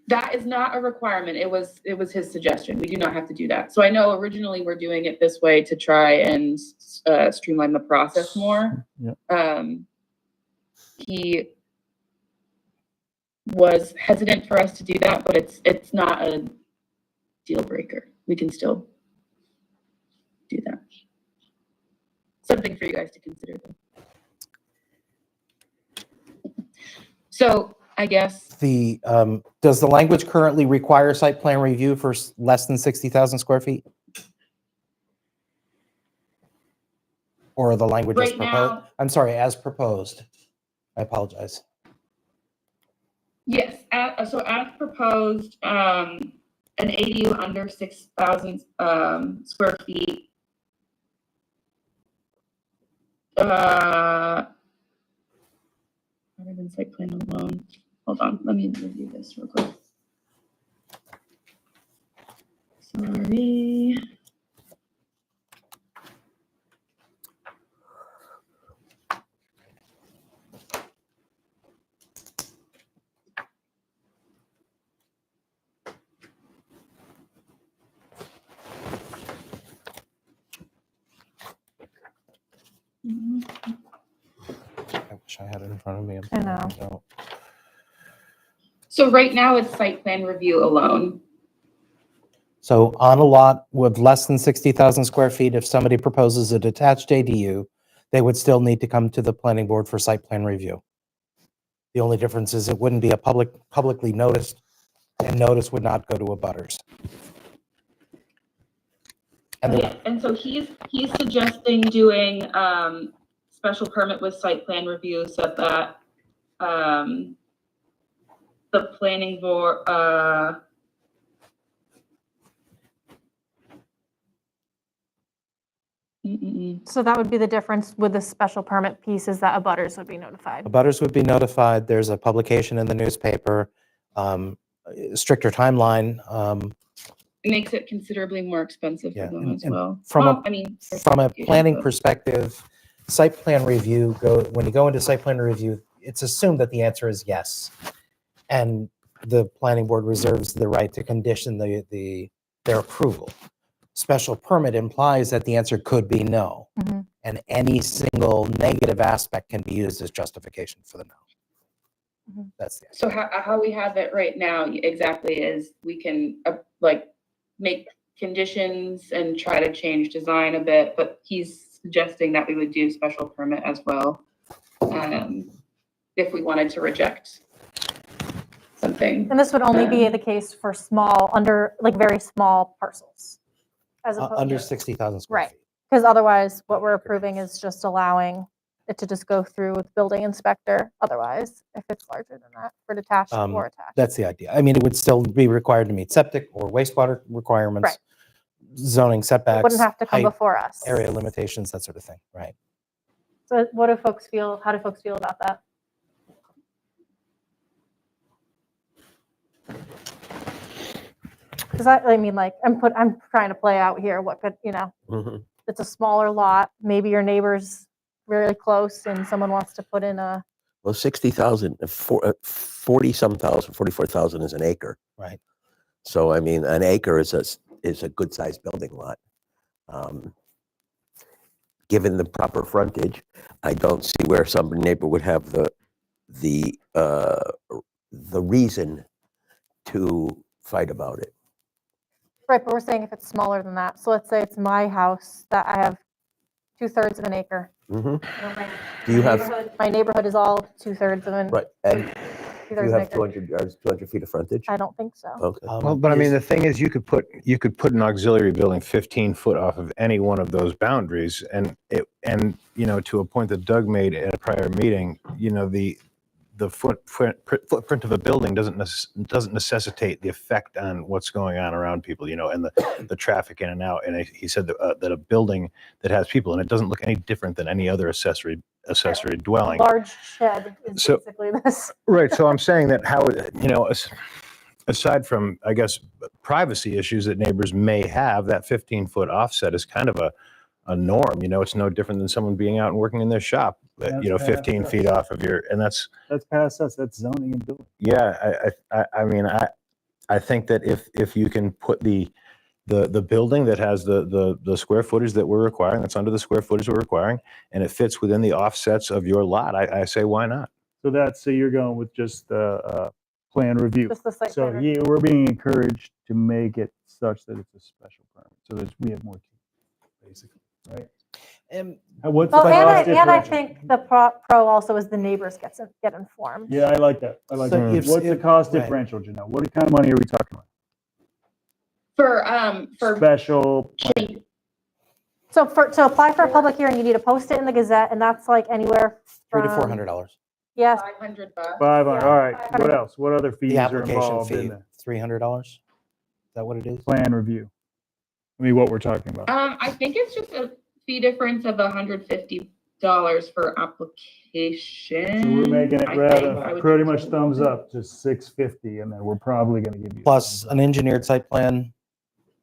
That is not a requirement. It was his suggestion. We do not have to do that. So I know originally we're doing it this way to try and streamline the process more. Yep. He was hesitant for us to do that, but it's not a deal breaker. We can still do that. Something for you guys to consider. So I guess Does the language currently require site plan review for less than 60,000 square feet? Or the language as Right proposed? now- I'm sorry, as proposed. I apologize. Yes, so as proposed, an ADU under 6,000 square feet. Other than site plan alone. Hold on, let me review this real quick. Sorry. I wish I had it in front of me. I'm I sorry, know. don't. So right now it's site plan review alone. So on a lot with less than 60,000 square feet, if somebody proposes a detached ADU, they would still need to come to the planning board for site plan review. The only difference is it wouldn't be a publicly noticed, and notice would not go to abutters. And the- Yeah, and so he's suggesting doing special permit with site plan review so that the planning board So that would be the difference with the special permit piece, is that abutters would be notified. Abutters would be notified. There's a publication in the newspaper, stricter timeline. it makes it considerably more expensive for Yeah, them and- as and well. from a- Well, I mean, From a planning but- perspective, site plan review, when you go into site plan review, it's assumed that the answer is yes. And the planning board reserves the right to condition their approval. Special permit implies that the answer could be no. Mhm. And any single negative aspect can be used as justification for the no. Mhm. That's the idea. So how we have it right now exactly is we can like make conditions and try to change design a bit, but he's suggesting that we would do special permit as well. If we wanted to reject something. And this would only be the case for small, very small parcels. As opposed Under 60,000 square Right. feet. Because otherwise, what we're approving is just allowing it to just go through with building inspector. Otherwise, if it's larger than that, for detached or attached. That's the idea. I mean, it would still be required to meet septic or wastewater requirements, Right. zoning setbacks. It wouldn't have to come height, before us. area limitations, that sort of thing, right? So what do folks feel, how do folks feel about that? Because I mean, like, I'm trying to play out here what could, Mhm. it's a smaller lot, maybe your neighbor's really close and someone wants to put in a, Well, 60,000, 40-some thousand, 44,000 is an acre. Right. So, I mean, an acre is a good sized building lot. Given the proper frontage, I don't see where some neighbor would have the reason to fight about it. right, but we're saying if it's smaller than that. So let's say it's my house that I have 2/3 of an acre. Mhm. My Do you have, neighborhood- My neighborhood is all 2/3 of an, right, and 2/3 you of an have acre. 200 yards, 200 feet of frontage? I don't think so. Okay. Well, but I mean, Is- the thing is, you could put an auxiliary building 15 foot off of any one of those boundaries, and to a point that Doug made at a prior meeting, the footprint of a building doesn't necessitate the effect on what's going on around people, and the traffic in and out. And he said that a building that has people in it doesn't look any different than any other accessory dwelling. Large shed is So- basically this. Right. So I'm saying that aside from, I guess, privacy issues that neighbors may have, that 15-foot offset is kind of a norm. It's no different than someone being out and working in their shop, That's 15 past feet us. off of and that's, That's past us. That's zoning and building. yeah, I mean, I think that if you can put the building that has the square footage that we're requiring, that's under the square footage we're requiring, and it fits within the offsets of your lot, I say, why not? So you're going with just the plan review. Just the site So plan review. yeah, we're being encouraged to make it such that it's a special permit. So we have more teeth, basically, right? And What's Well, the and cost I differential? think the pro also is the neighbors get informed. Yeah, I like that. I like So that. if- What's the if- cost right. differential, Janelle? What kind of money are we talking about? For Special. change, So to apply for a public hearing, you need to post it in the Gazette, and that's like anywhere $300 to from, $400. yes, $500. 500, all right, what 500. else? What other fees The are application involved in fee, the $300. Is that what it is? plan review? I mean, what we're talking about. I think it's just a fee difference of $150 for application. So we're making it I rather, think. I would pretty think much so. thumbs up to $650, and then we're probably gonna give you. Plus thumbs an up, engineered site plan,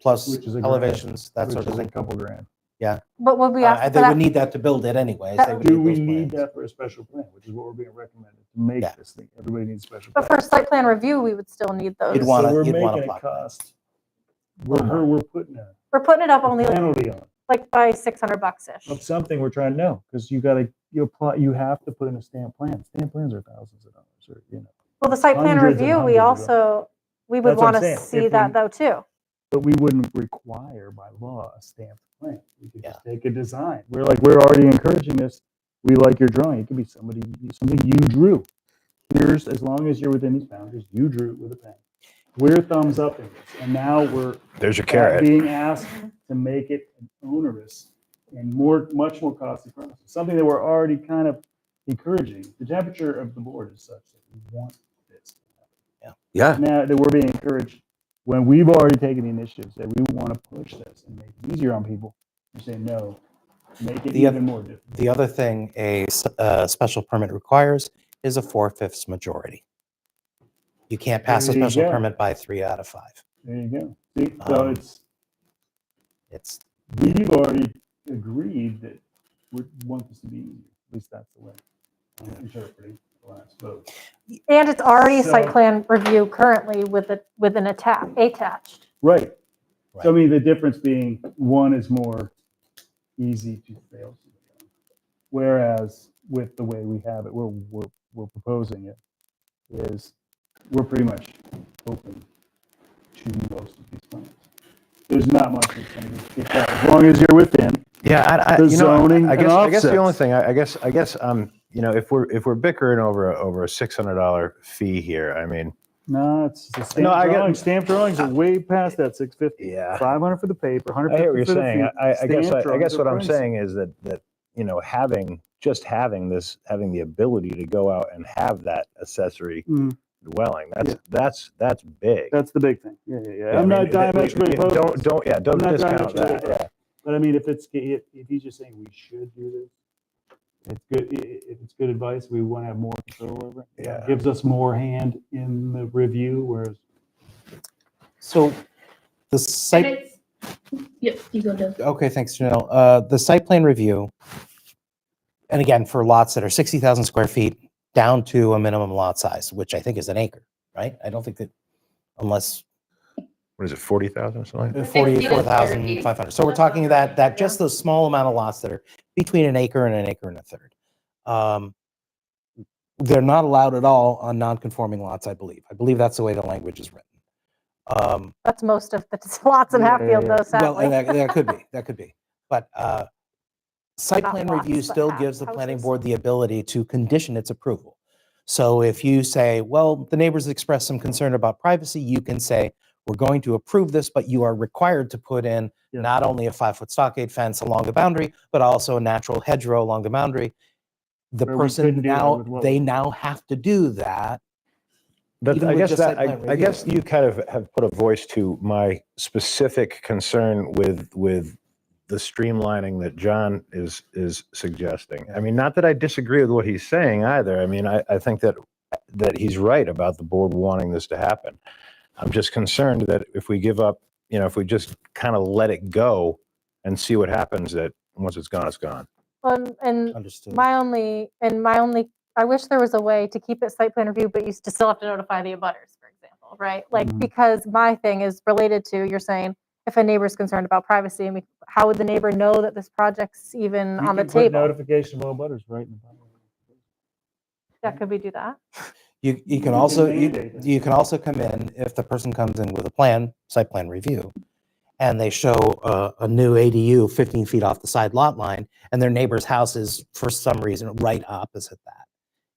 plus Which is a grand, elevations, that which sort of is a thing. couple grand. but would we ask for They would that? need that to build it anyways. That- They would Do we those need plans. that for a special plan, which is what we're being recommended to make Yeah. this thing? Everybody needs a special But plan. for site plan review, we would still need those. You'd want- So we're you'd wanna making it block that. cost, we're putting a We're putting it up only penalty on it. like by $600-ish. Of something we're trying to know, because you apply, you have to put in a stamp plan. Stamp plans are thousands of dollars, or, you know. Well, the site plan Hundreds and review, we hundreds of also, we would That's what I'm want to saying. see If that we- though too. But we wouldn't require by law a stamped plan. We could just take a design. We're already encouraging this. We like your drawing. It could be something you drew. Here's, as long as you're within these boundaries, you drew it with a pen. We're thumbs up in this, and now we're There's your carrot. being asked to make it an onerous and much more costly process. Something that we're already kind of encouraging. The temperature of the board is such that we want this. Yeah. Now that we're being encouraged, when we've already taken the initiative, that we want to push this and make it easier on people, you say no, make it The even more difficult. The other thing a special permit requires is a 4/5 majority. You can't pass a There you special go. permit by 3 out of 5. There you go. See, so It's we've already agreed that we want this to be easier. At least that's the way I'm interpreting the last vote. And it's already a site So- plan review currently with an attached. Right. So I Right. mean, the difference being one is more easy to fail. Whereas with the way we have it, we're proposing it, is we're pretty much open to most of these plans. There's not much that's going to get done, as long as you're within. Yeah, The zoning I and guess the only offsets. thing, I guess, if we're bickering over a $600 fee here, I mean, No, it's the No, I stamp get- drawings. Stamp drawings are way past that 650. Yeah. 500 for the paper, I hear what 150 you're for the saying. fee. I guess, Stamp I guess drawings what are I'm pricey. saying is that having the ability to go out and have that accessory Mm. dwelling, Yeah. that's big. That's the big thing. Yeah. Yeah, I'm I not mean, diametrically opposed. Don't I'm not discount diametrically that. opposed. Yeah. But I mean, if he's just saying we should do this, it's good. If it's good advice, we want to have more control over it. Yeah. It gives us more hand in the review, whereas so the And site. it's, yep, you go, Joe. Okay, thanks, Janelle. The site plan review, and again, for lots that are 60,000 square feet down to a minimum lot size, which I think is an acre, right? I don't think that unless What is it, 40,000 or something? 44,500. So we're talking that just those small amount of lots that are between an acre and a third. They're not allowed at all on non-conforming lots, I believe. I believe that's the way the language is written. That's most of the lots in Yeah, Hatfield though, Well, and sadly. that could be. But site Not plan lots, review but still gives the planning houses. board the ability to condition its approval. So if you say, well, the neighbors expressed some concern about privacy, you can say, we're going to approve this, but you are required to put in Yeah. not only a 5-foot stockade fence along the boundary, but also a natural hedgerow along the boundary. The Where we person couldn't do that now, with what they we- now have to do that. But Even I with guess just site plan I review. guess you kind of have put a voice to my specific concern with the streamlining that John is suggesting. I mean, not that I disagree with what he's saying either. I mean, I think that he's right about the board wanting this to happen. I'm just concerned that if we give up, if we just kind of let it go and see what happens, that once it's gone, it's gone. And Understood. my only, I wish there was a way to keep it site plan review, but you still have to notify the abutters, for example, right? Like, Mhm. because my thing is related to, you're saying, if a neighbor's concerned about privacy, how would the neighbor know that this project's even you on the can put table? notification of all butters right in the bottom. Yeah, could we do that? You You can can also, mandate that. you can also come in if the person comes in with a plan, site plan review, and they show a new ADU 15 feet off the side lot line, and their neighbor's house is for some reason right opposite that.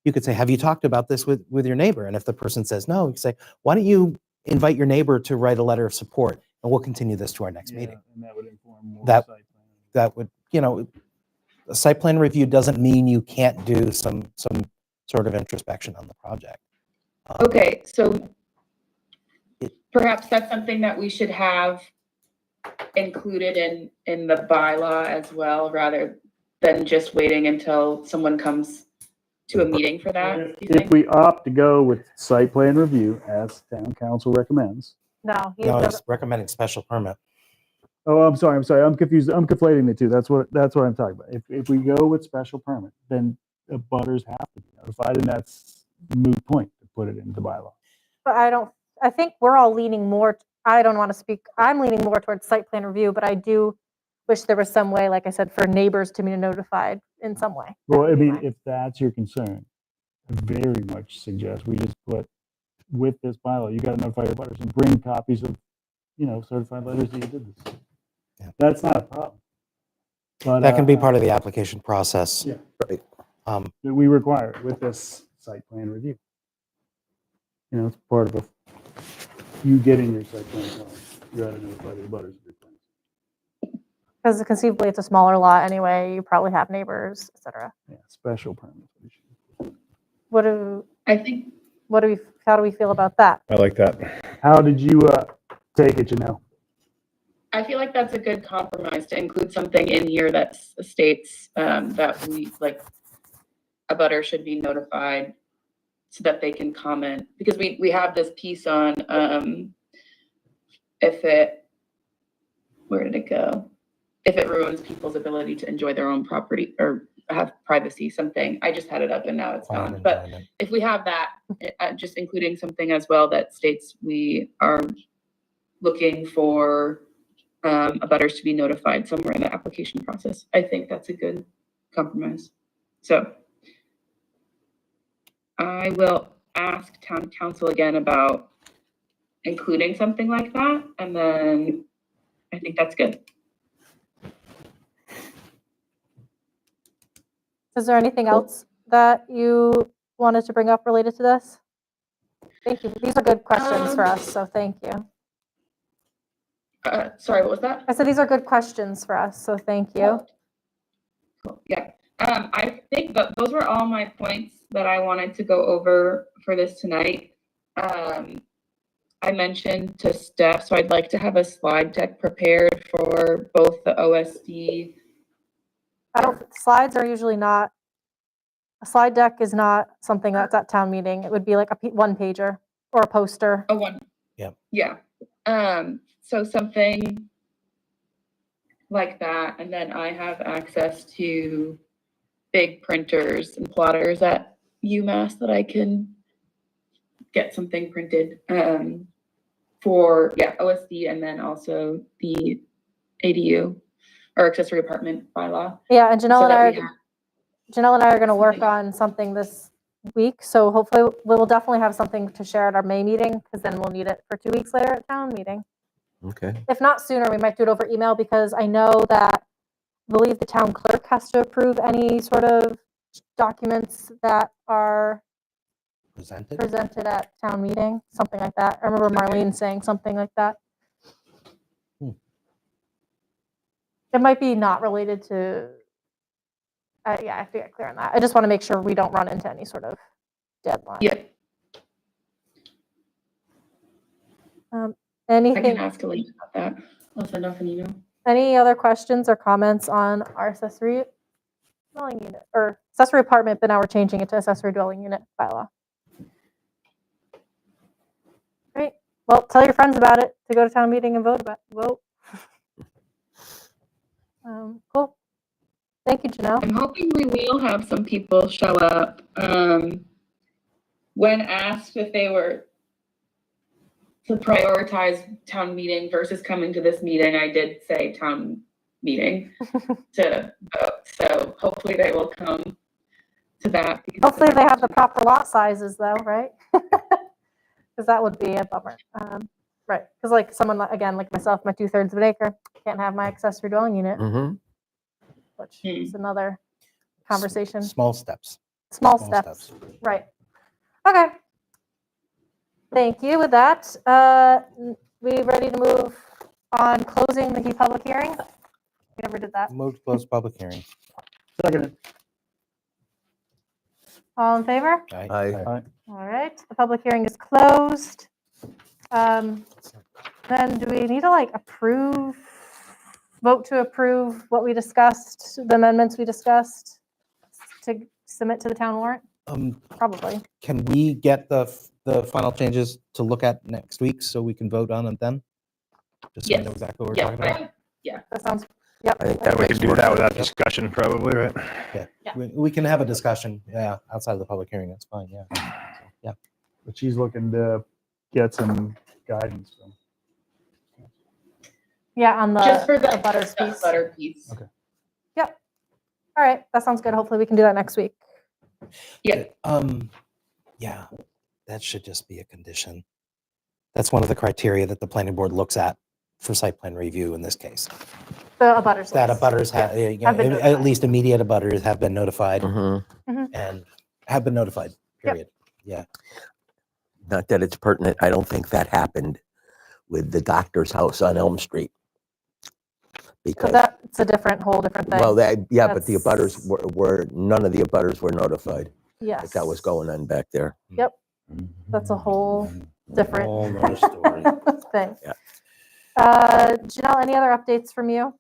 You could say, have you talked about this with your neighbor? And if the person says no, you could say, why don't you invite your neighbor to write a letter of support, and we'll continue this to our next Yeah, meeting. and that would inform more That- site plan. that would, a site plan review doesn't mean you can't do some sort of introspection on the project. Okay, so It- perhaps that's something that we should have included in the bylaw as well, rather than just waiting until someone comes to a meeting for that, do you If think? we opt to go with site plan review as town council recommends. No, he No, doesn't. it's recommending special permit. Oh, I'm sorry. I'm confused. I'm conflating the two. That's what I'm talking about. If we go with special permit, then the butters have to be notified, and that's moot point to put it into the bylaw. But I think we're all leaning more, I don't want to speak, I'm leaning more towards site plan review, but I do wish there was some way, like I said, for neighbors to be notified in some way. That Well, I would be mean, fine. if that's your concern, I very much suggest we just put with this bylaw, you got to notify your butters and bring copies of, certified letters that you did this. Yeah. That's not a problem. But That can be part of the application process. Yeah. Right. that we require with this site plan review. It's part of you getting your site plan going. You got to notify the butters of your plans. Because conceivably it's a smaller lot anyway, you probably have neighbors, et cetera. Yeah, special permit. How do we feel about that? I like that. How did you take it, Janelle? I feel like that's a good compromise to include something in here that states that we, like, a butter should be notified so that they can comment, because we have this piece on where did it go? If it ruins people's ability to enjoy their own property or have privacy, something. I just had it up and now it's gone. But if we have that, just including something as well that states we are looking for abutters to be notified somewhere in the application process, I think that's a good compromise. So I will ask town council again about including something like that, and then I think that's good. Is there anything else that you wanted to bring up related to this? Thank you. These are good questions for us, so thank you. Sorry, what was that? I said these are good questions for us, so thank you. Cool. Yeah. I think that those were all my points that I wanted to go over for this tonight. I mentioned to Steph, so I'd like to have a slide deck prepared for both the OSD. Slides are usually not, a slide deck is not something that's at town meeting. It would be like a one pager or a poster. Oh, one. Yep. Yeah. So something like that. And then I have access to big printers and plotters at UMass that I can get something printed for, OSD, and then also the ADU or accessory apartment bylaw. Yeah, and Janelle So and that I we have- Janelle and I are going to work on something this week, so hopefully we will definitely have something to share at our May meeting, because then we'll need it for 2 weeks later at town meeting. Okay. If not sooner, we might do it over email, because I know that, I believe the town clerk has to approve any sort of documents that are presented at town meeting, something like that. I remember Marlene saying something like that. It might be not related to, I have to get clear on that. I just want to make sure we don't run into any sort of deadline. Yeah, I Anything, can ask Elaine about that. I'll send off an email. any other questions or comments on our accessory dwelling unit, or accessory apartment, but now we're changing it to accessory dwelling unit bylaw? Great. Well, tell your friends about it to go to town meeting and vote. Cool. Thank you, Janelle. I'm hoping we will have some people show up. When asked if they were to prioritize town meeting versus coming to this meeting, I did say town meeting to vote. So hopefully they will come to that. because Hopefully they have the proper lot sizes though, right? Because that would be a bummer. Right, because like someone, again, like myself, my 2/3 of an acre, can't have my accessory dwelling unit, Mm-hmm. which is another conversation. Small steps. Small steps, right. Okay. Thank you. With that, we ready to move on closing the public hearing? We never did that. Move to close public hearing. Second. All in favor? Aye. I, All right, the public hearing is closed. Then do we need to like vote to approve what we discussed, the amendments we discussed to submit to the town warrant? Probably. Can we get the final changes to look at next week so we can vote on them then? Just so we know Yes. exactly what we're Yeah, talking about. That sounds, yep. I think that We makes can do more that sense. without discussion, probably, right? We can have a discussion, yeah, outside of the public hearing, that's fine, yeah. Yeah. But she's looking to get some guidance. So. Yeah, on Just for the the butters that piece. butter piece. Okay. All right, that sounds good. Hopefully we can do that next week. Yeah. Yeah, that should just be a condition. That's one of the criteria that the planning board looks at for site plan review in this case. The abutters That list. abutters have, Have been at notified. least immediate abutters have been notified Mhm. and have been notified, Yep. period. Yeah. Not that it's pertinent. I don't think that happened with the doctor's house on Elm Street. But Because, that's a whole different thing. well, yeah, but the That's- abutters were, none of the abutters were notified Yes. that was going on back there. That's a whole different Whole nother story. thing. Yeah. Janelle, any other updates from you?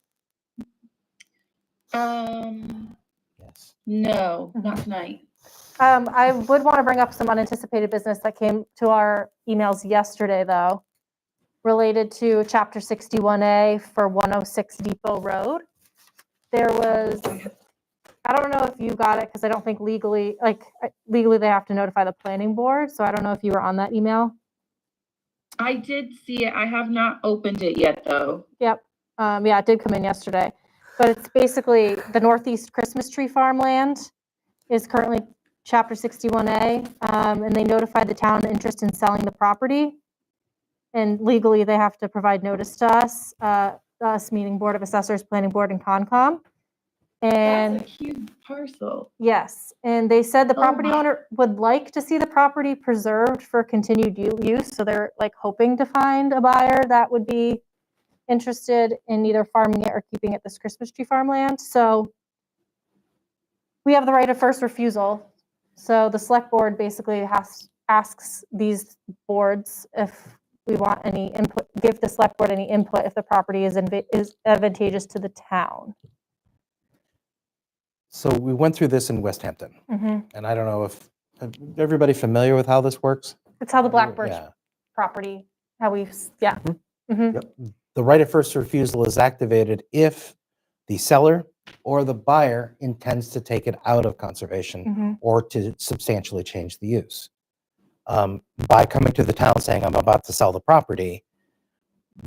Yes. No, not tonight. I would want to bring up some unanticipated business that came to our emails yesterday, though, related to Chapter 61A for 106 Depot Road. There was, I don't know if you got it because I don't think legally they have to notify the planning board. So I don't know if you were on that email. I did see it. I have not opened it yet, though. Yep. Yeah, it did come in yesterday. But it's basically the Northeast Christmas Tree Farmland is currently Chapter 61A, and they notified the town interest in selling the property. And legally, they have to provide notice to us meaning Board of Assessors, Planning Board, and Concom. And That's a huge parcel. yes, and they said the Oh, property wow. owner would like to see the property preserved for continued use. So they're like hoping to find a buyer that would be interested in either farming it or keeping it this Christmas tree farmland. So we have the right of first refusal. So the select board basically asks these boards if we want any input, give the select board any input if the property is advantageous to the town. So we went through this in West Hampton, Mm-hmm. and I don't know if everybody familiar with how this works? It's how the Black Birch Yeah. property, how we've, yeah. Mhm. The right of first refusal is activated if the seller or the buyer intends to take it out of conservation Mhm. or to substantially change the use. By coming to the town saying, I'm about to sell the property,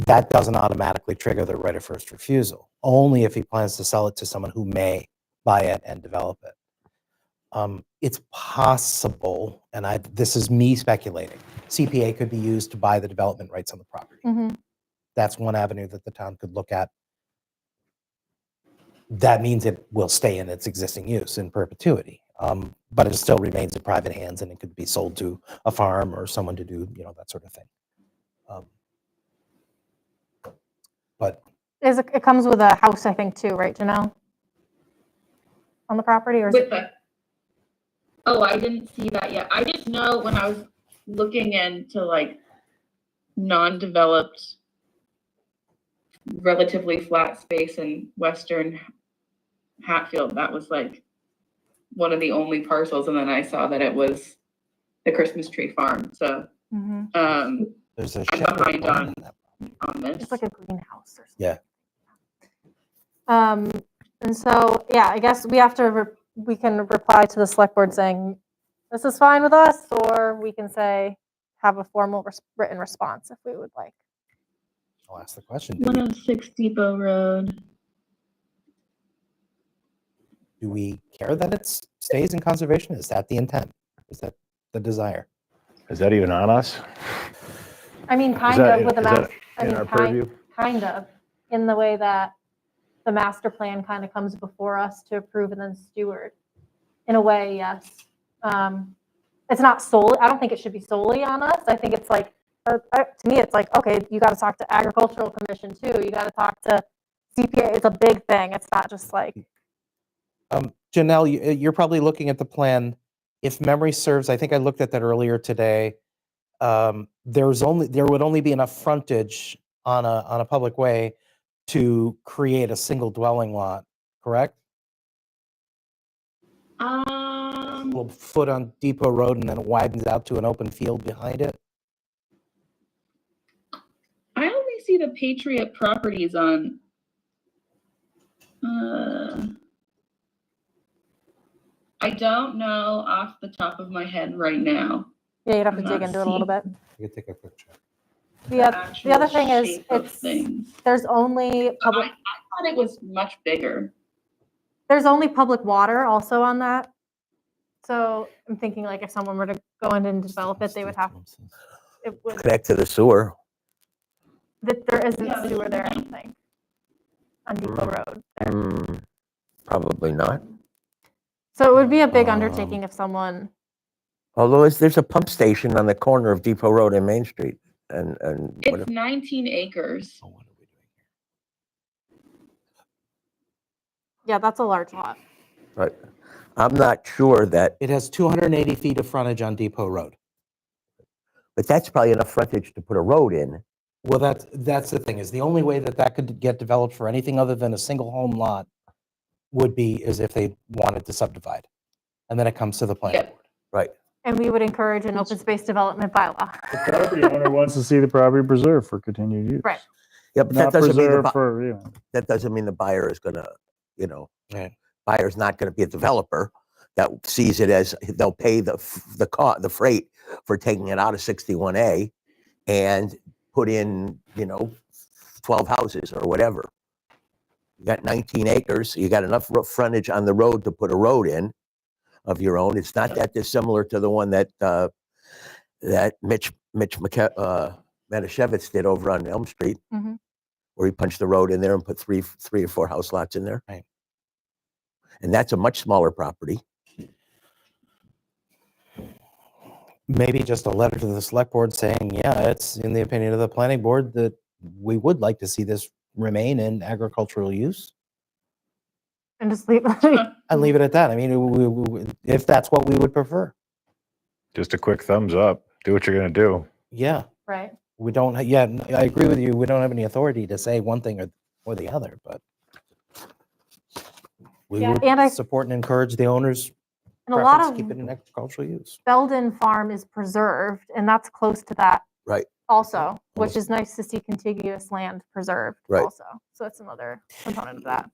that doesn't automatically trigger the right of first refusal, only if he plans to sell it to someone who may buy it and develop it. It's possible, and this is me speculating, CPA could be used to buy the development rights on the property. Mhm. That's one avenue that the town could look at. That means it will stay in its existing use in perpetuity, but it still remains in private hands and it could be sold to a farm or someone to do, that sort of thing. But It comes with a house, I think, too, right, Janelle? On the property, or is With it? the, oh, I didn't see that yet. I just know when I was looking into like non-developed, relatively flat space in Western Hatfield, that was like one of the only parcels. And then I saw that it was the Christmas tree farm. So Mhm. there's a I'm shepherd behind barn on- in that. on this. It's like a greenhouse or something. Yeah. And so, yeah, I guess we have to, we can reply to the select board saying, this is fine with us, or we can say, have a formal written response if we would like. I'll ask the question. 106 Depot Road. Do we care that it stays in conservation? Is that the intent? Is that the desire? Is that even on us? I mean, Is kind that of with the is that master, I in mean, our purview? kind of, in the way that the master plan kind of comes before us to approve and then steward. In a way, yes. It's not solely, I don't think it should be solely on us. I think it's like, to me, it's like, okay, you got to talk to Agricultural Commission too. You got to talk to CPA is a big thing. It's not just like, Janelle, you're probably looking at the plan. If memory serves, I think I looked at that earlier today. There would only be enough frontage on a public way to create a single dwelling lot, correct? A little foot on Depot Road and then it widens out to an open field behind it. I only see the Patriot properties on. I don't know off the top of my head right now. yeah, you'd have to I'm dig not into it a little bit. You can take a quick check. The actual other thing is, shape of it's, things. there's only I public, thought it was much bigger. there's only public water also on that. So I'm thinking like if someone were to go in and develop it, they would have, it would, Connect to the sewer. that there isn't Yeah, sewer there, I don't think. On Depot Road. Probably not. So it would be a big undertaking if someone, Although there's a pump station on the corner of Depot Road and Main Street. And It's 19 acres. yeah, that's a large lot. right. I'm not sure that, It has 280 feet of frontage on Depot Road. but that's probably enough frontage to put a road in. Well, that's the thing, is the only way that could get developed for anything other than a single home lot would be as if they wanted to subdivide. And then it comes to the planning Yep. board. Right. And we would encourage an open space development bylaw. The property owner wants to see the property preserved for continued use. Right. Yeah, but Not that doesn't mean preserved for, that doesn't mean the buyer is gonna, Right. buyer's not gonna be a developer that sees it as they'll pay the freight for taking it out of 61A and put in, 12 houses or whatever. You got 19 acres, you got enough frontage on the road to put a road in of your own. It's not that dissimilar to the one that Mitch Matashevitz did over on Elm Street, Mhm. where he punched the road in there and put three or four house lots in there. Right. And that's a much smaller property. Maybe just a letter to the select board saying, yeah, it's in the opinion of the planning board that we would like to see this remain in agricultural use. And just leave, And leave it at that. I mean, if that's what we would prefer. Just a quick thumbs up. Do what you're going to do. Yeah, right. we don't, yeah, I agree with you. We don't have any authority to say one thing or the other, but we Yeah, would and I- support and encourage the owners And a lot preference of to keep it in agricultural use. Belden Farm is preserved, and that's close to that Right. also, which Almost. is nice to see contiguous land preserved Right. also. So that's another component of that.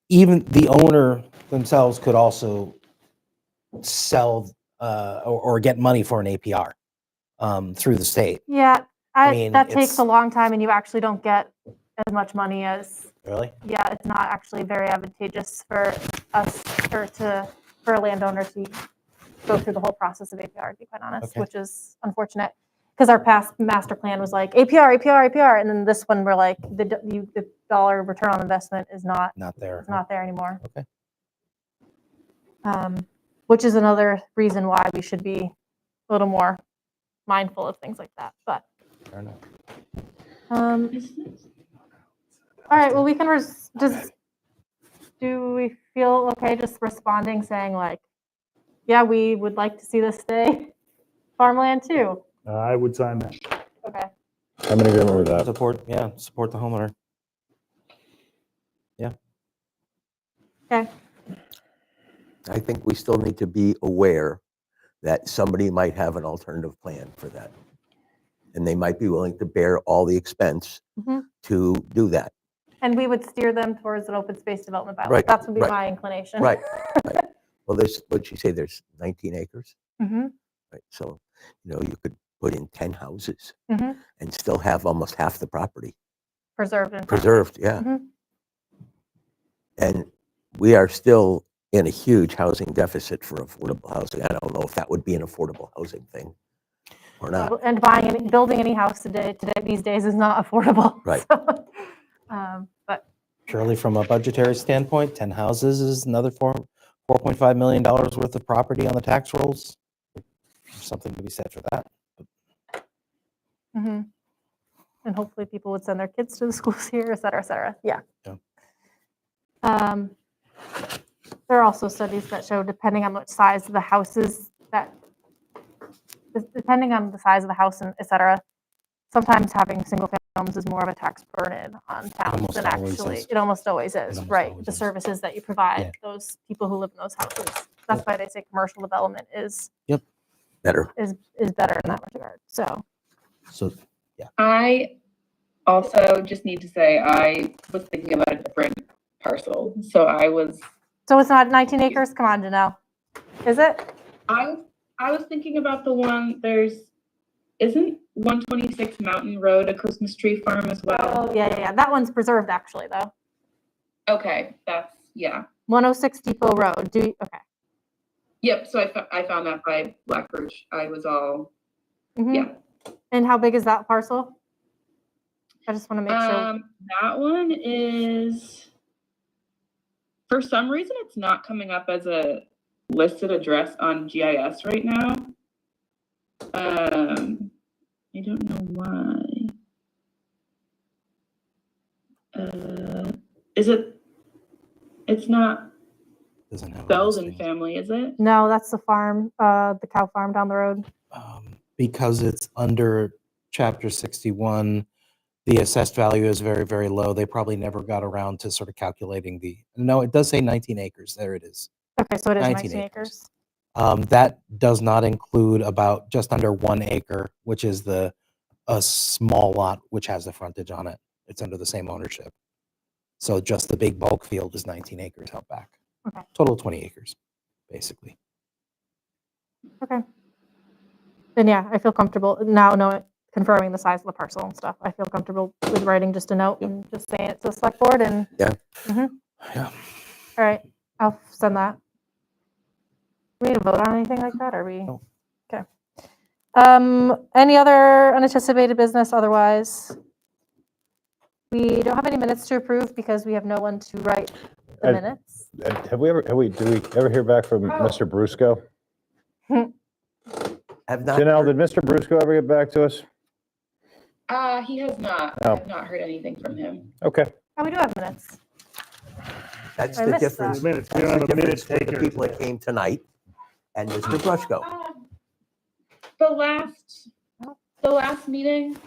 Even the owner themselves could also sell or get money for an APR through the state. Yeah, mean, that takes it's- a long time, and you actually don't get as much money as, Really? yeah, it's not actually very advantageous for us or for a landowner to go through the whole process of APR, to be quite honest, Okay. which is unfortunate. Because our past master plan was like APR, APR, APR, and then this one we're like the dollar return on investment is not Not there. there anymore. Okay. Which is another reason why we should be a little more mindful of things like that. But Fair enough. all right, well, we can do we feel okay just responding saying like, yeah, we would like to see this stay farmland too? I would sign that. Okay. I'm in agreement with that. Support the homeowner. Okay. I think we still need to be aware that somebody might have an alternative plan for that. And they might be willing to bear all the expense Mhm. to do that. And we would steer them towards an open space development bylaw. Right, That's would be right. my inclination. Right. Right. Well, what'd you say, there's 19 acres? Mhm. Right. So, you could put in 10 houses Mhm. and still have almost half the property Preserved and preserved. Yeah. Mhm. And we are still in a huge housing deficit for affordable housing. I don't know if that would be an affordable housing thing or not. And building any house today these days is not affordable. Right. So, but Purely from a budgetary standpoint, 10 houses is another $4.5 million worth of property on the tax rolls. There's something to be said for that. mhm. And hopefully people would send their kids to the schools here, et cetera, et cetera. Yeah. Yeah. Um, There are also studies that show depending on what size of the houses depending on the size of the house and et cetera, sometimes having single family homes is more of a tax burden on towns almost than always actually, is. it almost always is, almost right? always The is. services that you provide, Yeah. those people who live in those houses. That's why they say commercial development is Better. better in that regard, so. So I also just need to say I was thinking about a different parcel. So So it's not 19 acres? Come on, Janelle. Is it? I was thinking about the one isn't 126 Mountain Road a Christmas tree farm as well? Oh, yeah. That one's preserved actually, though. Okay, yeah. 106 Depot Road. Okay. Yep, so I found that by Black Birch. I was all, Mhm. yeah. And how big is that parcel? I just want to make sure. That one is, for some reason, it's not coming up as a listed address on GIS right now. I don't know why. It's not doesn't have a Belden listing. family, is it? No, that's the farm, the cow farm down the road. Because it's under chapter 61, the assessed value is very, very low. They probably never got around to sort of calculating no, it does say 19 acres. There it is. Okay, so it is 19 19 acres. That does not include about just under 1 acre, which is a small lot which has the frontage on it. It's under the same ownership. So just the big bulk field is 19 acres out back. Okay. Total 20 acres, basically. Okay. Then yeah, I feel comfortable now confirming the size of the parcel and stuff. I feel comfortable with writing just a note and just saying it to the select board and. Yeah. Mhm. Yeah. All right, I'll send that. We need to vote on anything like that, or we? No. Okay. Any other unanticipated business otherwise? We don't have any minutes to approve because we have no one to write the I- minutes. Did we ever hear back from Mr. Brusco? Have not. Janelle, did Mr. Brusco ever get back to us? He has not. Oh. I've not heard anything from him. Okay. Oh, we do have minutes. That's I the missed difference. that. Minutes. We That's don't the have a minute difference with the taker people that today. came tonight and Mr. Brushko. The last meeting,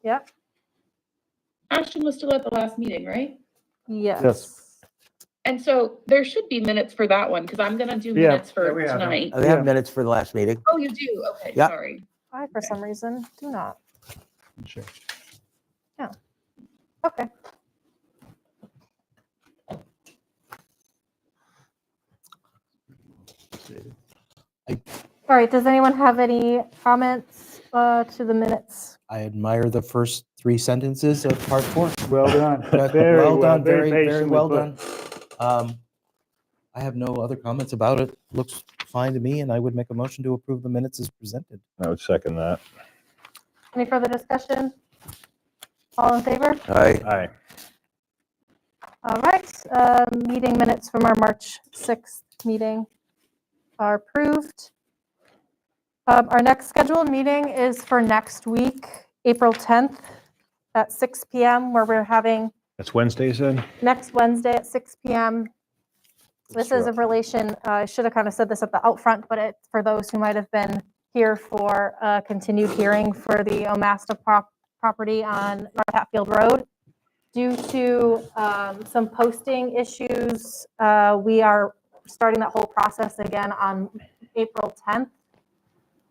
Yep. Ashton was still at the last meeting, right? Yes. Yes. And so there should be minutes for that one, because I'm gonna do Yeah. minutes for Yeah, we have them. tonight. They have Yeah. minutes for the last meeting. Oh, you do? Okay, Yeah. sorry. I, for some reason, do not. Sure. Okay. All right, does anyone have any comments to the minutes? I admire the first 3 sentences of part 4. Well done. That's Very well done. Very, very patiently well put. done. I have no other comments about it. Looks fine to me, and I would make a motion to approve the minutes as presented. I would second that. Any further discussion? All in favor? All right. Aye. All right, meeting minutes from our March 6th meeting are approved. Our next scheduled meeting is for next week, April 10th at 6 p.m., where we're having That's Wednesday, you said? next Wednesday at 6 p.m. This is in relation, I should have kind of said this at the out front, but it's for those who might have been here for a continued hearing for the Omasta property on North Hatfield Road. Due to some posting issues, we are starting that whole process again on April 10th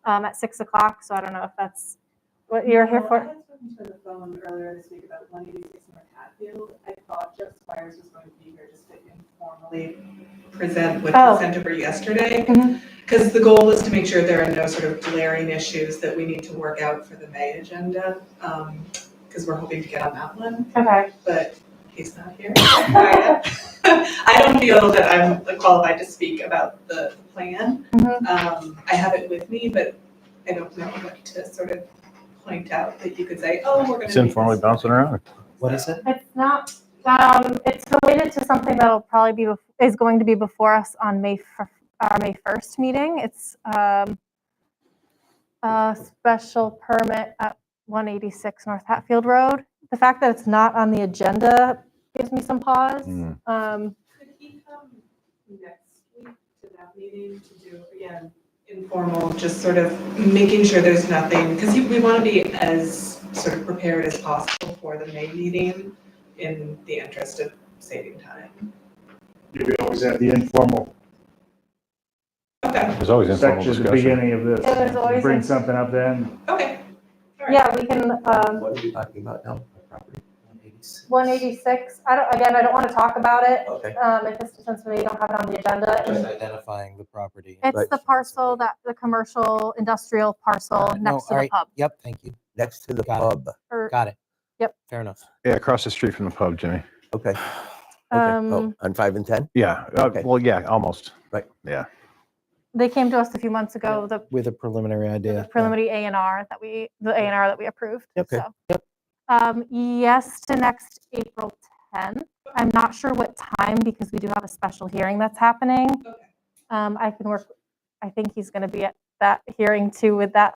at 6 o'clock. So I don't know if that's what you're here I for. had spoken to the phone earlier this week about 186 North Hatfield. I thought Jeff Squires was going to be here just to informally present what Oh. he sent over yesterday. Mhm. Because the goal is to make sure there are no sort of glaring issues that we need to work out for the May agenda. Because we're hoping to get on that one, Okay. but he's not here. I don't feel that I'm qualified to speak about the plan. Mhm. I have it with me, but I don't know what to sort of point out that you could say, oh, we're gonna. It's do informally this. bouncing around. What is it? It's not, it's related to something that'll probably is going to be before us on our May 1st meeting. It's a special permit at 186 North Hatfield Road. The fact that it's not on the agenda gives me some pause. next week to that meeting to do, again, informal, just sort of making sure there's nothing, because we want to be as sort of prepared as possible for the May meeting in the interest of saving time. You always have the informal Okay, There's always informal section at the discussion. beginning of this. Yeah, there's always Bring in- something up then. okay. All right. Yeah, we can, What are we talking about now? Property? 186, I don't want to talk about it, Okay. since we don't have it on the agenda. Just identifying the property. It's Right. the parcel the commercial industrial parcel No, next to all the right. pub. Yep, thank you. Next to the Got it. pub. Or, Got it. Yep. Fair enough. Yeah, across the street from the pub, Jimmy. Okay. Okay. um, On 5 and 10? Yeah, Okay. well, yeah, almost. Right. Yeah. they came to us a few months ago, the With a preliminary idea. the preliminary A&R that we approved. Yep. Okay. So, yes to next April 10th. I'm not sure what time because we do have a special hearing that's happening. Okay. I can work. I think he's going to be at that hearing too with that.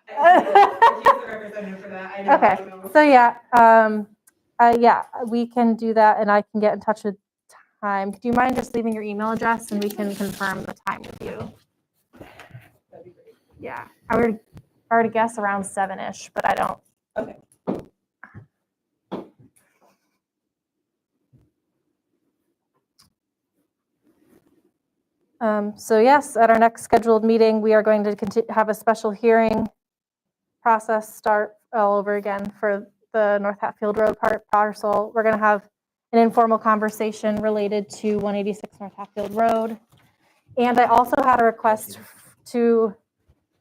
I he's the representative for that. I know. Okay. I don't know. So yeah, we can do that, and I can get in touch with time. Do you mind just leaving your email address and we can confirm the time with you? That'd be great. Yeah, I would already guess around 7-ish, but I don't. Okay. So yes, at our next scheduled meeting, we are going to have a special hearing process start all over again for the North Hatfield Road parcel. We're going to have an informal conversation related to 186 North Hatfield Road. And I also had a request to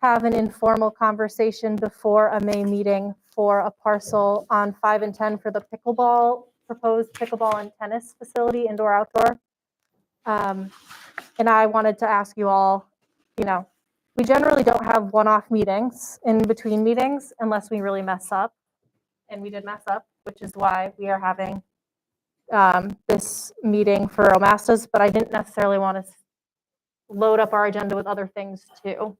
have an informal conversation before a May meeting for a parcel on 5 and 10 for the proposed pickleball and tennis facility, indoor outdoor. And I wanted to ask you all, we generally don't have one-off meetings in between meetings unless we really mess up. And we did mess up, which is why we are having this meeting for Omastas, but I didn't necessarily want to load up our agenda with other things too.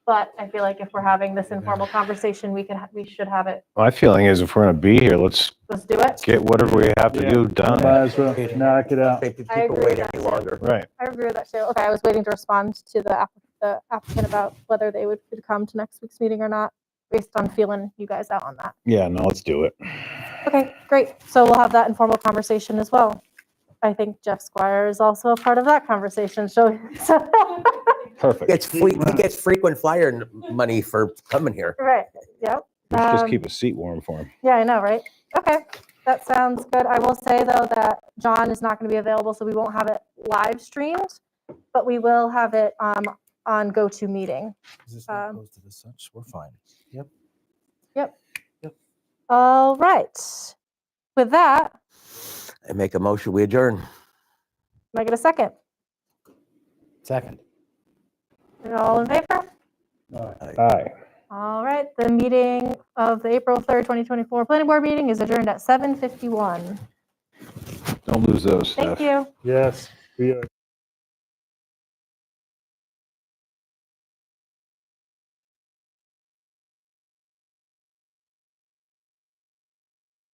But I feel like if we're having this informal conversation, we should have it. My feeling is if we're going to be here, let's Let's do it. get whatever we have to Yeah. do Might done. as well knock it out. Make the I people agree wait with any that too. longer. Right. I agree with that too. Okay, I was waiting to respond to the applicant about whether they could come to next week's meeting or not, based on feeling you guys out on that. Yeah, no, let's do it. Okay, great. So we'll have that informal conversation as well. I think Jeff Squire is also a part of that conversation. So, Perfect. He gets frequent flyer money for coming here. right. Yep. We should just Um, keep a seat warm for him. Yeah, I know, right? Okay, that sounds good. I will say though that John is not going to be available, so we won't have it live streamed, but we will have it on GoToMeeting. Is this not Um, posted as such? We're fine. All right. With that, I make a motion, we adjourn. can I get a second? Second. All in favor? Aye. All right, the meeting of the April 3rd, 2024 Planning Board meeting is adjourned at 7:51. Don't lose those, Thank Steph. you. Yes, we are.